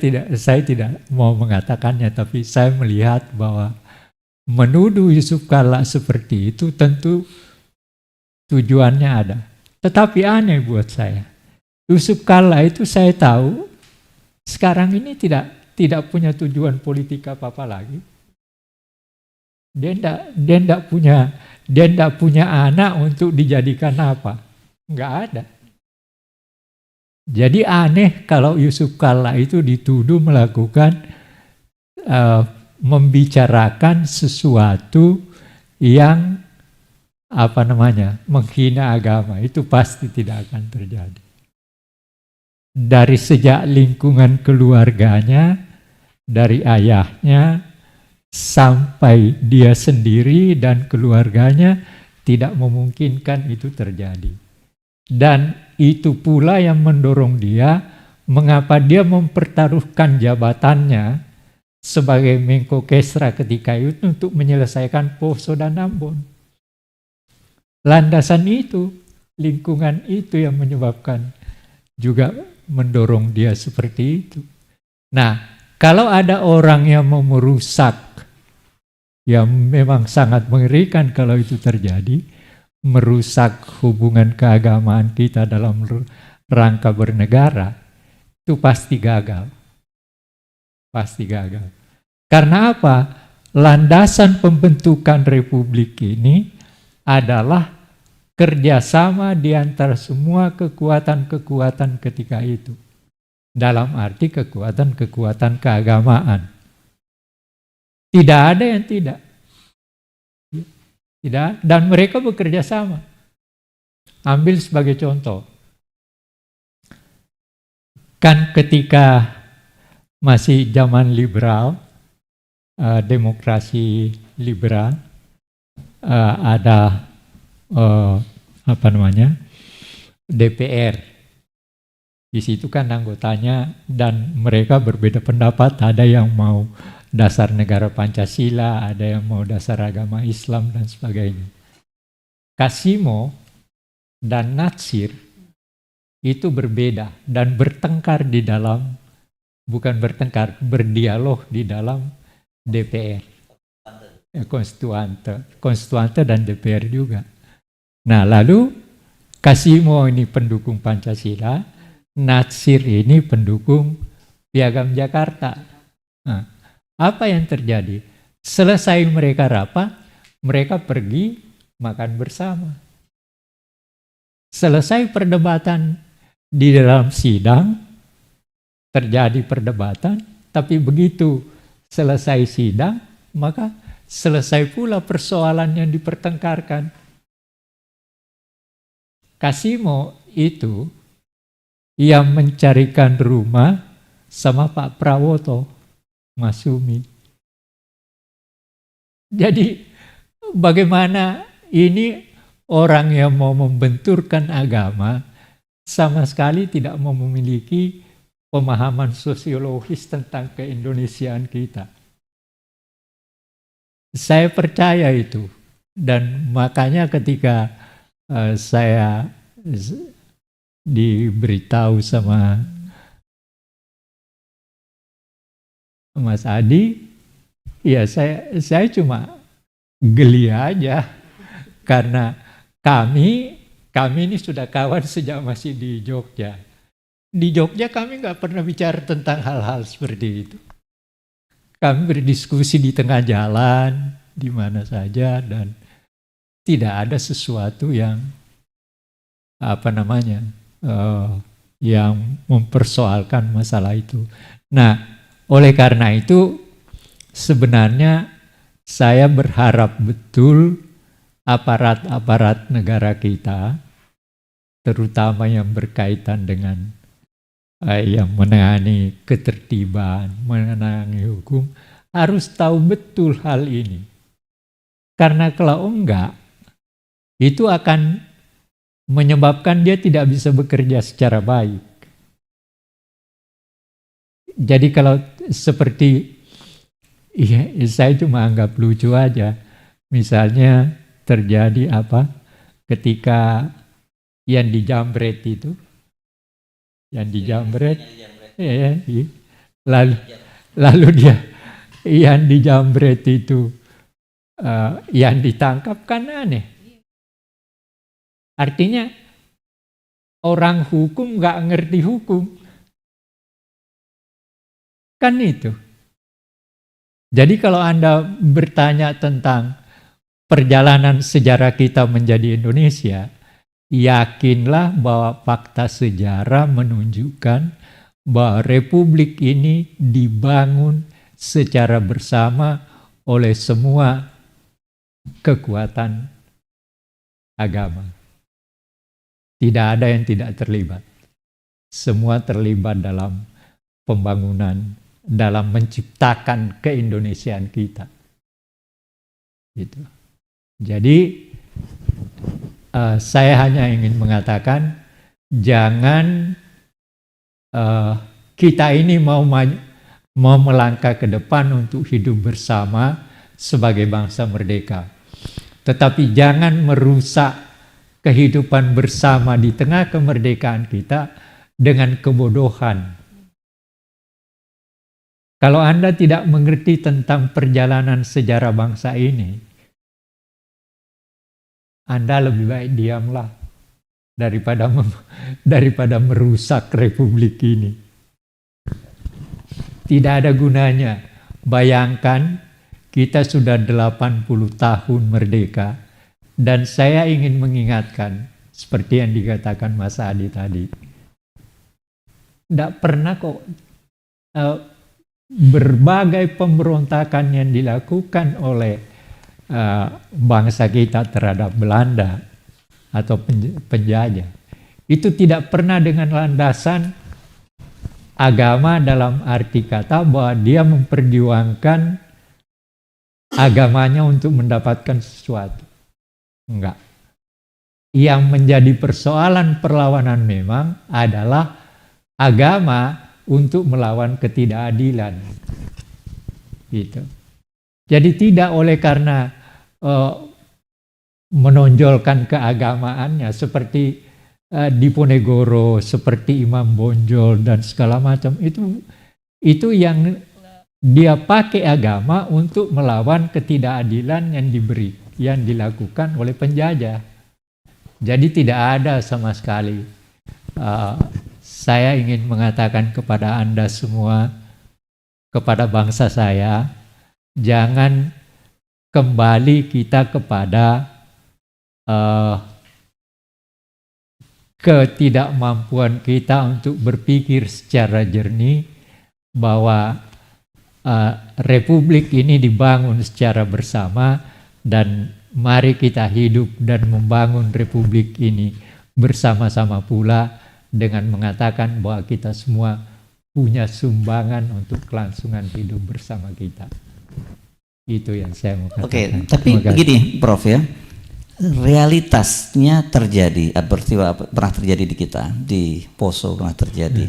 tidak mau mengatakannya, tapi saya melihat bahwa menuduh Yusuf Kalla seperti itu tentu tujuannya ada. Tetapi aneh buat saya, Yusuf Kalla itu saya tahu sekarang ini tidak punya tujuan politik apa-apa lagi. Dia tidak punya anak untuk dijadikan apa, nggak ada. Jadi aneh kalau Yusuf Kalla itu dituduh melakukan membicarakan sesuatu yang menghina agama. Itu pasti tidak akan terjadi. Dari sejak lingkungan keluarganya, dari ayahnya sampai dia sendiri dan keluarganya tidak memungkinkan itu terjadi. Dan itu pula yang mendorong dia mengapa dia mempertaruhkan jabatannya sebagai Menko Kesra ketika itu untuk menyelesaikan Poso dan Ambon. Landasan itu, lingkungan itu yang menyebabkan juga mendorong dia seperti itu. Nah, kalau ada orang yang mau merusak, yang memang sangat mengerikan kalau itu terjadi, merusak hubungan keagamaan kita dalam rangka bernegara, itu pasti gagal. Pasti gagal. Karena apa? Landasan pembentukan republik ini adalah kerjasama di antara semua kekuatan-kekuatan ketika itu. Dalam arti kekuatan-kekuatan keagamaan. Tidak ada yang tidak. Tidak, dan mereka bekerja sama. Ambil sebagai contoh. Kan ketika masih zaman liberal, demokrasi liberal, ada DPR. Di situ kan anggotanya dan mereka berbeda pendapat. Ada yang mau dasar negara Pancasila, ada yang mau dasar agama Islam dan sebagainya. Kasimo dan Natsir itu berbeda dan bertengkar di dalam, bukan bertengkar, berdialog di dalam DPR. Konstituante dan DPR juga. Nah, lalu Kasimo ini pendukung Pancasila, Natsir ini pendukung Piagam Jakarta. Nah, apa yang terjadi? Selesai mereka rapat, mereka pergi makan bersama. Selesai perdebatan di dalam sidang, terjadi perdebatan, tapi begitu selesai sidang, maka selesai pula persoalan yang dipertengkarkan. Kasimo itu yang mencarikan rumah sama Pak Prawoto Masumi. Jadi bagaimana ini orang yang mau membenturkan agama sama sekali tidak mau memiliki pemahaman sosiologis tentang keindonesiaan kita. Saya percaya itu, dan makanya ketika saya diberitahu sama Mas Adi, ya saya cuma geli aja karena kami ini sudah kawan sejak masih di Jogja. Di Jogja kami nggak pernah bicara tentang hal-hal seperti itu. Kami berdiskusi di tengah jalan, di mana saja, dan tidak ada sesuatu yang yang mempersoalkan masalah itu. Nah, oleh karena itu sebenarnya saya berharap betul aparat-aparat negara kita, terutama yang berkaitan dengan yang menangani ketertiban, menangani hukum, harus tahu betul hal ini. Karena kalau enggak, itu akan menyebabkan dia tidak bisa bekerja secara baik. Jadi kalau seperti, saya cuma anggap lucu aja. Misalnya terjadi ketika yang dijambret itu, lalu dia yang dijambret itu yang ditangkap kan aneh. Artinya orang hukum nggak ngerti hukum. Kan itu. Jadi kalau Anda bertanya tentang perjalanan sejarah kita menjadi Indonesia, yakinlah bahwa fakta sejarah menunjukkan bahwa republik ini dibangun secara bersama oleh semua kekuatan agama. Tidak ada yang tidak terlibat. Semua terlibat dalam pembangunan, dalam menciptakan keindonesiaan kita. Gitu. Jadi saya hanya ingin mengatakan jangan kita ini mau melangkah ke depan untuk hidup bersama sebagai bangsa merdeka. Tetapi jangan merusak kehidupan bersama di tengah kemerdekaan kita dengan kebodohan. Kalau Anda tidak mengerti tentang perjalanan sejarah bangsa ini, Anda lebih baik diamlah daripada merusak republik ini. Tidak ada gunanya. Bayangkan kita sudah 80 tahun merdeka, dan saya ingin mengingatkan seperti yang dikatakan Mas Adi tadi. Tidak pernah kok berbagai pemberontakan yang dilakukan oleh bangsa kita terhadap Belanda atau penjajah, itu tidak pernah dengan landasan agama dalam arti kata bahwa dia memperjuangkan agamanya untuk mendapatkan sesuatu. Enggak. Yang menjadi persoalan perlawanan memang adalah agama untuk melawan ketidakadilan. Gitu. Jadi tidak oleh karena menonjolkan keagamaannya seperti Diponegoro, seperti Imam Bonjol dan segala macam, itu yang dia pakai agama untuk melawan ketidakadilan yang dilakukan oleh penjajah. Jadi tidak ada sama sekali. Saya ingin mengatakan kepada Anda semua, kepada bangsa saya, jangan kembali kita kepada ketidakmampuan kita untuk berpikir secara jernih bahwa republik ini dibangun secara bersama, dan mari kita hidup dan membangun republik ini bersama-sama pula dengan mengatakan bahwa kita semua punya sumbangan untuk kelangsungan hidup bersama kita. Itu yang saya mau katakan. Oke, tapi begini Prof ya, realitasnya terjadi, peristiwa pernah terjadi di kita, di Poso pernah terjadi,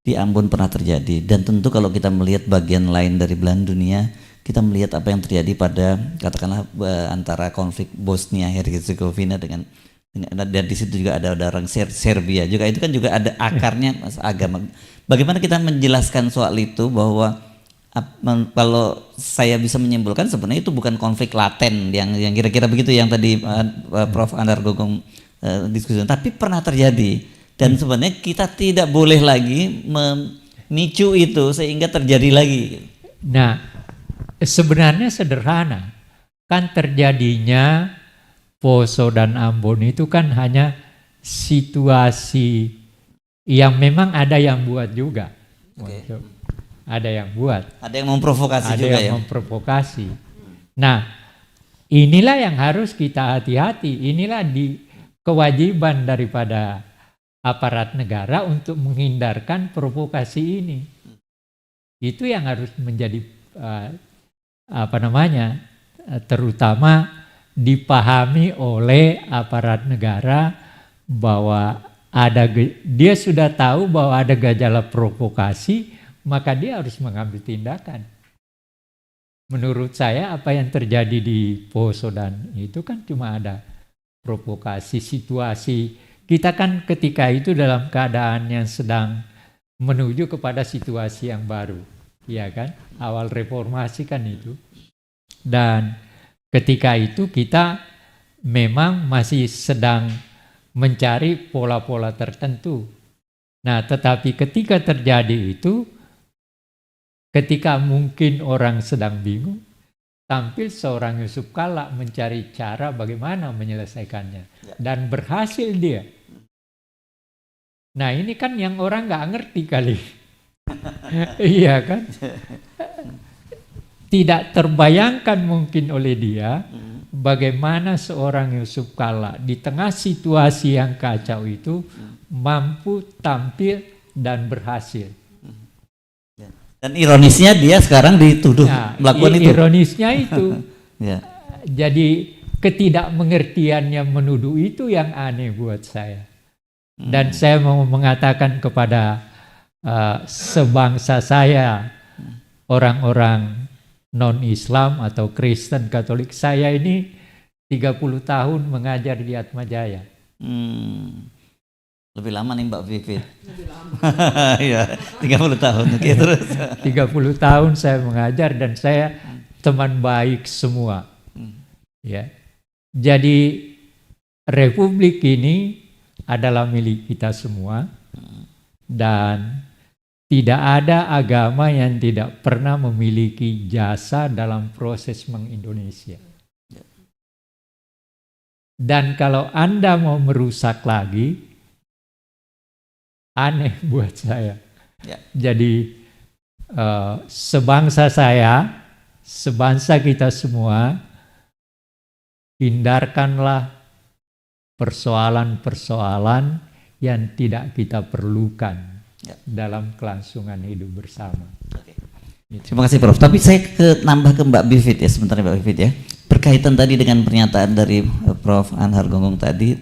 di Ambon pernah terjadi, dan tentu kalau kita melihat bagian lain dari belahan dunia, kita melihat apa yang terjadi pada katakanlah antara konflik Bosnia Herzegovina dengan dan di situ juga ada orang Serbia juga, itu kan juga ada akarnya agama. Bagaimana kita menjelaskan soal itu bahwa kalau saya bisa menyimpulkan sebenarnya itu bukan konflik laten yang kira-kira begitu yang tadi Prof. Andar Gogong diskusi, tapi pernah terjadi dan sebenarnya kita tidak boleh lagi memicu itu sehingga terjadi lagi. Nah, sebenarnya sederhana, kan terjadinya Poso dan Ambon itu kan hanya situasi yang memang ada yang buat juga. Okay. Ada yang buat. Ada yang memprovokasi ada juga yang ya. memprovokasi. Nah, inilah yang harus kita hati-hati. Inilah kewajiban daripada aparat negara untuk menghindarkan provokasi ini. Itu yang harus menjadi terutama dipahami oleh aparat negara bahwa dia sudah tahu bahwa ada gejala provokasi, maka dia harus mengambil tindakan. Menurut saya apa yang terjadi di Poso dan itu kan cuma ada provokasi situasi. Kita kan ketika itu dalam keadaan yang sedang menuju kepada situasi yang baru, ya kan? Awal reformasi kan itu. Dan ketika itu kita memang masih sedang mencari pola-pola tertentu. Nah, tetapi ketika terjadi itu, ketika mungkin orang sedang bingung, tampil seorang Yusuf Kalla mencari cara bagaimana menyelesaikannya. Dan berhasil dia. Nah, ini kan yang orang nggak ngerti kali. Iya kan? Tidak terbayangkan mungkin oleh dia bagaimana seorang Yusuf Kalla di tengah situasi yang kacau itu mampu tampil dan berhasil. Dan ironisnya dia sekarang dituduh melakukan itu. Ironisnya itu. Ya. Jadi ketidakmengertiannya menuduh itu yang aneh buat saya. Dan saya mau mengatakan kepada sebangsa saya, orang-orang non-Islam atau Kristen Katolik, saya ini 30 tahun mengajar di Atmajaya. Lebih lama nih Mbak Vivit. Iya, 30 tahun. Oke, terus. 30 tahun saya mengajar dan saya teman baik semua. Ya. Jadi Republik ini adalah milik kita semua dan tidak ada agama yang tidak pernah memiliki jasa dalam proses meng-Indonesia. Dan kalau Anda mau merusak lagi, aneh buat saya. Ya. Jadi sebangsa saya, sebangsa kita semua, hindarkanlah persoalan-persoalan yang tidak kita perlukan dalam kelangsungan hidup bersama. Terima kasih Prof. Tapi saya nambah ke Mbak Bivit ya, sebentar Mbak Bivit ya. Berkaitan tadi dengan pernyataan dari Prof. Anhar Gonggong tadi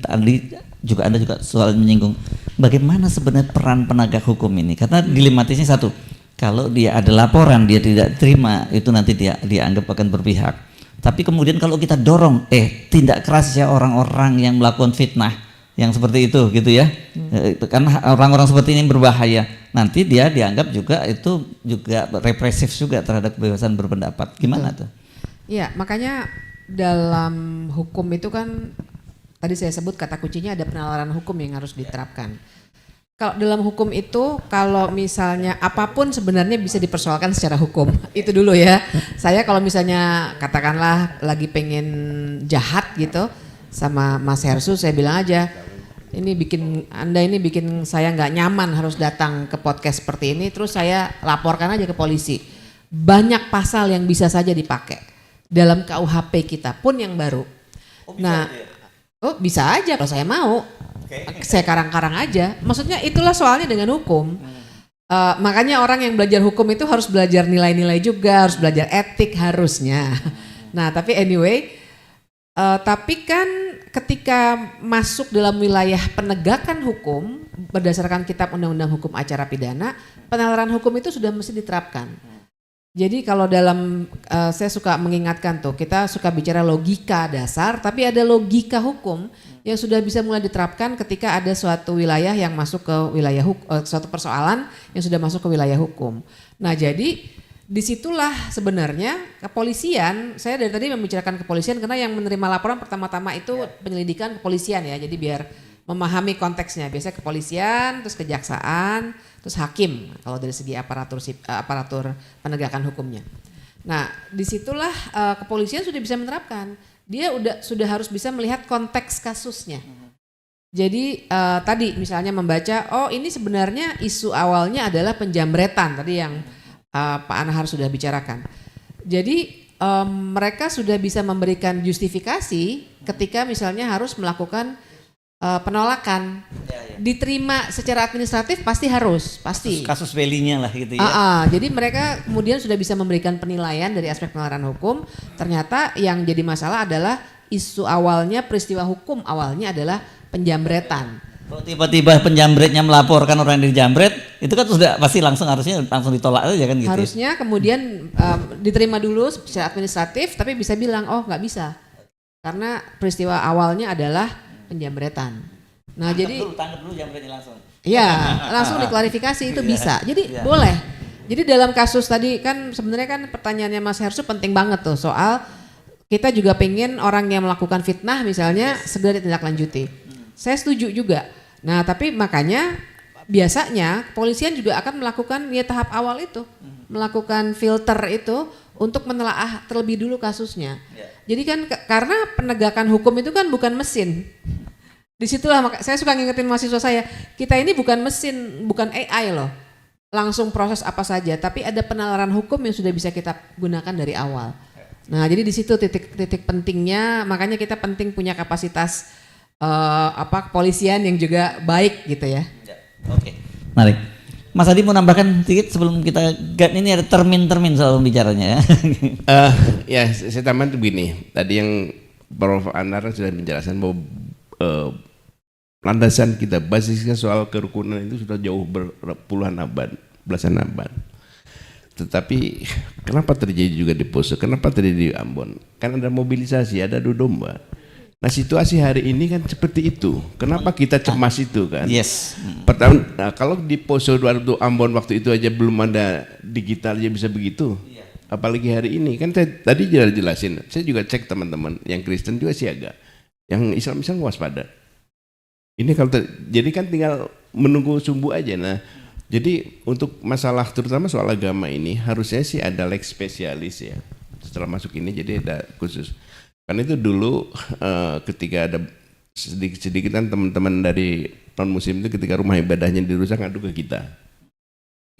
juga Anda juga soal menyinggung bagaimana sebenarnya peran penegak hukum ini. Karena dilematisnya satu, kalau dia ada laporan dia tidak terima, itu nanti dia dianggap akan berpihak. Tapi kemudian kalau kita dorong, tindak keras ya orang-orang yang melakukan fitnah, yang seperti itu gitu ya, karena orang-orang seperti ini berbahaya, nanti dia dianggap juga itu juga represif juga terhadap kebebasan berpendapat. Gimana tuh? Iya, makanya dalam hukum itu kan tadi saya sebut kata kuncinya ada penalaran hukum yang harus diterapkan. Kalau dalam hukum itu kalau misalnya apapun sebenarnya bisa dipersoalkan secara hukum. Itu dulu ya. Saya kalau misalnya katakanlah lagi pengen jahat gitu sama Mas Hersu, saya bilang aja, Anda ini bikin saya nggak nyaman harus datang ke podcast seperti ini, terus saya laporkan aja ke polisi. Banyak pasal yang bisa saja dipakai dalam KUHP kita pun yang baru. Bisa aja kalau saya mau. Saya karang-karang aja. Maksudnya itulah soalnya dengan hukum. Makanya orang yang belajar hukum itu harus belajar nilai-nilai juga, harus belajar etik harusnya. Nah tapi anyway, tapi kan ketika masuk dalam wilayah penegakan hukum berdasarkan Kitab Undang-Undang Hukum Acara Pidana, penalaran hukum itu sudah mesti diterapkan. Jadi kalau dalam saya suka mengingatkan tuh, kita suka bicara logika dasar, tapi ada logika hukum yang sudah bisa mulai diterapkan ketika ada suatu wilayah yang masuk ke wilayah suatu persoalan yang sudah masuk ke wilayah hukum. Nah jadi disitulah sebenarnya kepolisian, saya dari tadi membicarakan kepolisian karena yang menerima laporan pertama-tama itu penyelidikan kepolisian ya, jadi biar memahami konteksnya, biasanya kepolisian, terus kejaksaan, terus hakim kalau dari segi aparatur penegakan hukumnya. Nah disitulah kepolisian sudah bisa menerapkan, dia sudah harus bisa melihat konteks kasusnya. Jadi tadi misalnya membaca, ini sebenarnya isu awalnya adalah penjamretan tadi yang Pak Anhar sudah bicarakan. Jadi mereka sudah bisa memberikan justifikasi ketika misalnya harus melakukan penolakan. Diterima secara administratif pasti harus, pasti. Kasus belinya lah gitu ya. Jadi mereka kemudian sudah bisa memberikan penilaian dari aspek penalaran hukum. Ternyata yang jadi masalah adalah isu awalnya, peristiwa hukum awalnya adalah penjamretan. Kalau tiba-tiba penjamretnya melaporkan orang yang dijamret, itu kan sudah pasti harusnya langsung ditolak aja kan gitu. Harusnya kemudian diterima dulu secara administratif, tapi bisa bilang nggak bisa karena peristiwa awalnya adalah penjamretan. Nah tangkap dulu jamretnya langsung. Iya, langsung diklarifikasi itu bisa. Jadi boleh. Jadi dalam kasus tadi kan sebenarnya kan pertanyaannya Mas Hersu penting banget tuh soal kita juga pengen orang yang melakukan fitnah misalnya segera ditindaklanjuti. Saya setuju juga. Nah tapi makanya biasanya kepolisian juga akan melakukan tahap awal itu, melakukan filter itu untuk menelaah terlebih dulu kasusnya. Jadi kan karena penegakan hukum itu kan bukan mesin. Disitulah saya suka ngingetin mahasiswa saya, kita ini bukan mesin, bukan AI loh. Langsung proses apa saja, tapi ada penalaran hukum yang sudah bisa kita gunakan dari awal. Nah jadi di situ titik pentingnya, makanya kita penting punya kapasitas kepolisian yang juga baik gitu ya. Oke, menarik. Mas Adi mau nambahkan sedikit sebelum kita ini ada termin soal bicaranya ya. Ya saya tambahkan begini. Tadi yang Prof. Anhar sudah menjelaskan bahwa landasan kita basisnya soal kerukunan itu sudah jauh berpuluhan abad, belasan abad. Tetapi kenapa terjadi juga di Poso? Kenapa terjadi di Ambon? Kan ada mobilisasi, ada adu domba. Nah situasi hari ini kan seperti itu. Kenapa kita cemas itu kan? Yes. Pertama, kalau di Poso waktu Ambon waktu itu aja belum ada digital aja bisa begitu. Apalagi hari ini kan saya tadi jelasin. Saya juga cek teman-teman yang Kristen juga siaga, yang Islam waspada. Ini kalau jadi kan tinggal menunggu sumbu aja. Nah jadi untuk masalah terutama soal agama ini harusnya sih ada lex spesialis ya. Setelah masuk ini jadi ada khusus. Karena itu dulu ketika ada sedikit-sedikit kan teman-teman dari non muslim itu ketika rumah ibadahnya dirusak ngadu ke kita.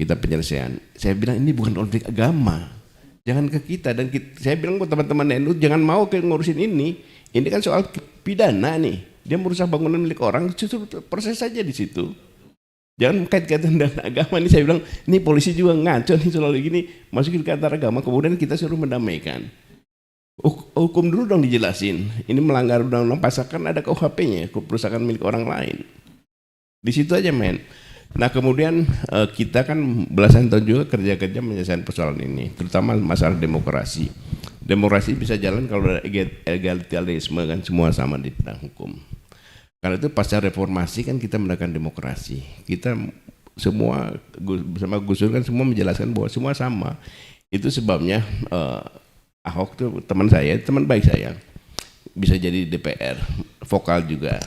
kita penyelesaian. Saya bilang ini bukan konflik agama, jangan ke kita. Dan saya bilang buat teman-teman NU jangan mau ngurusin ini kan soal pidana nih, dia merusak bangunan milik orang, justru proses saja di situ. Jangan kait-kaitan dengan agama. Ini saya bilang ini polisi juga ngaco nih soal gini, masukin ke antara agama, kemudian kita suruh mendamaikan. Hukum dulu dong dijelasin, ini melanggar undang-undang pasal, kan ada KUHP-nya, perusahaan milik orang lain. Di situ aja men. Nah kemudian kita kan belasan tahun juga kerja-kerja menyelesaikan persoalan ini, terutama masalah demokrasi. Demokrasi bisa jalan kalau ada egalitarisme kan, semua sama di bidang hukum. Karena itu pasca reformasi kan kita mendapatkan demokrasi. Kita semua bersama Gus Dur kan semua menjelaskan bahwa semua sama. Itu sebabnya Ahok tuh teman saya, teman baik saya, bisa jadi DPR, vokal juga.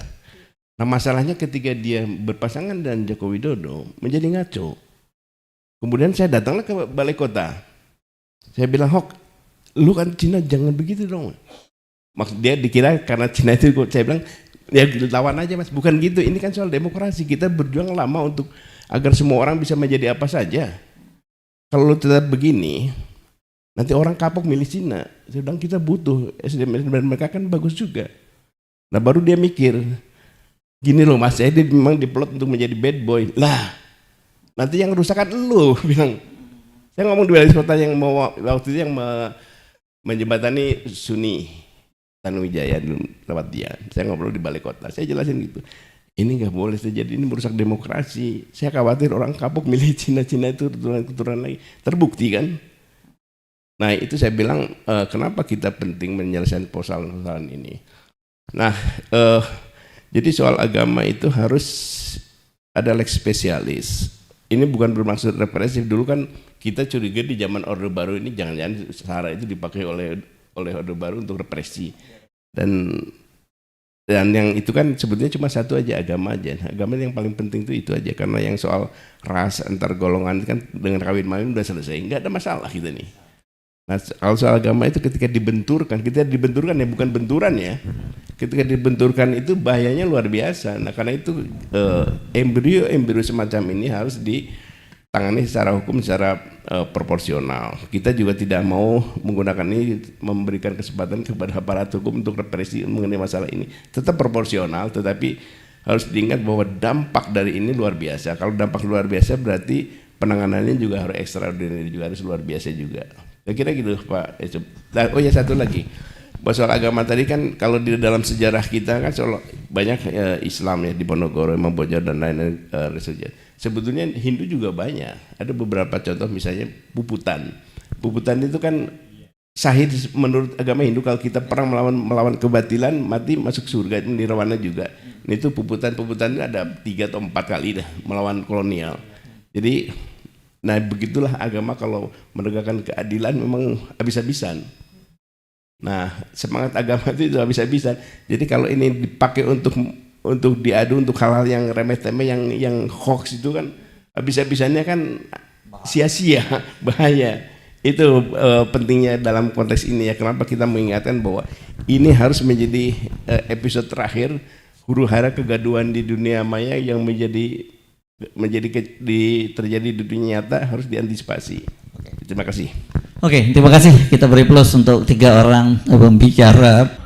Nah masalahnya ketika dia berpasangan dengan Joko Widodo menjadi ngaco. Kemudian saya datanglah ke balai kota. Saya bilang, Hok, lu kan Cina jangan begitu dong. Maksud dia dikira karena Cina itu, saya bilang, ya lawan aja mas, bukan gitu. Ini kan soal demokrasi, kita berjuang lama untuk agar semua orang bisa menjadi apa saja. Kalau lu tetap begini, nanti orang kapok milih Cina. Saya bilang kita butuh SDM dan mereka kan bagus juga. Nah baru dia mikir, gini loh mas, saya memang diplot untuk menjadi bad boy. Lah, nanti yang rusakan lu, bilang. Saya ngomong di balai kota yang mau waktu itu yang menjembatani Suni Tanuwijaya lewat dia. Saya ngobrol di balai kota, saya jelasin gitu. Ini nggak boleh terjadi, ini merusak demokrasi. Saya khawatir orang kapok milih Cina-Cina itu keturunan lagi. Terbukti kan? Nah itu saya bilang kenapa kita penting menyelesaikan persoalan ini. Nah jadi soal agama itu harus ada lex spesialis. Ini bukan bermaksud represif. Dulu kan kita curiga di zaman Orde Baru ini jangan-jangan SARA itu dipakai oleh Orde Baru untuk represi. Dan yang itu kan sebetulnya cuma satu aja, agama aja. Agama yang paling penting itu aja, karena yang soal ras antar golongan kan dengan kawin mawin udah selesai, nggak ada masalah kita nih. Nah kalau soal agama itu ketika dibenturkan, kita dibenturkan ya bukan benturan ya. Ketika dibenturkan itu bahayanya luar biasa. Nah karena itu embrio semacam ini harus ditangani secara hukum, secara proporsional. Kita juga tidak mau menggunakan ini memberikan kesempatan kepada aparat hukum untuk represi mengenai masalah ini. Tetap proporsional, tetapi harus diingat bahwa dampak dari ini luar biasa. Kalau dampak luar biasa berarti penanganannya juga harus extraordinary, juga harus luar biasa juga. Saya kira gitu Pak. Oh ya satu lagi, soal agama tadi kan kalau di dalam sejarah kita kan soal banyak Islam ya di Ponorogo, Imam Bojor dan lain-lain sebetulnya Hindu juga banyak. Ada beberapa contoh misalnya puputan. Puputan itu kan sahih menurut agama Hindu, kalau kita perang melawan kebatilan mati masuk surga, itu nirwana juga. Itu puputan itu ada 3 atau 4 kali dah melawan kolonial. Jadi nah begitulah agama kalau menegakkan keadilan memang habis-habisan. Nah semangat agama itu habis-habisan. Jadi kalau ini dipakai untuk diadu untuk hal-hal yang remeh-temeh, yang hoax itu kan habis-habisannya kan sia-sia, bahaya. Itu pentingnya dalam konteks ini ya. Kenapa kita mengingatkan bahwa ini harus menjadi episode terakhir huru-hara kegaduhan di dunia maya yang terjadi di dunia nyata harus diantisipasi. Terima kasih. Oke, terima kasih. Kita beri plus untuk 3 orang pembicara.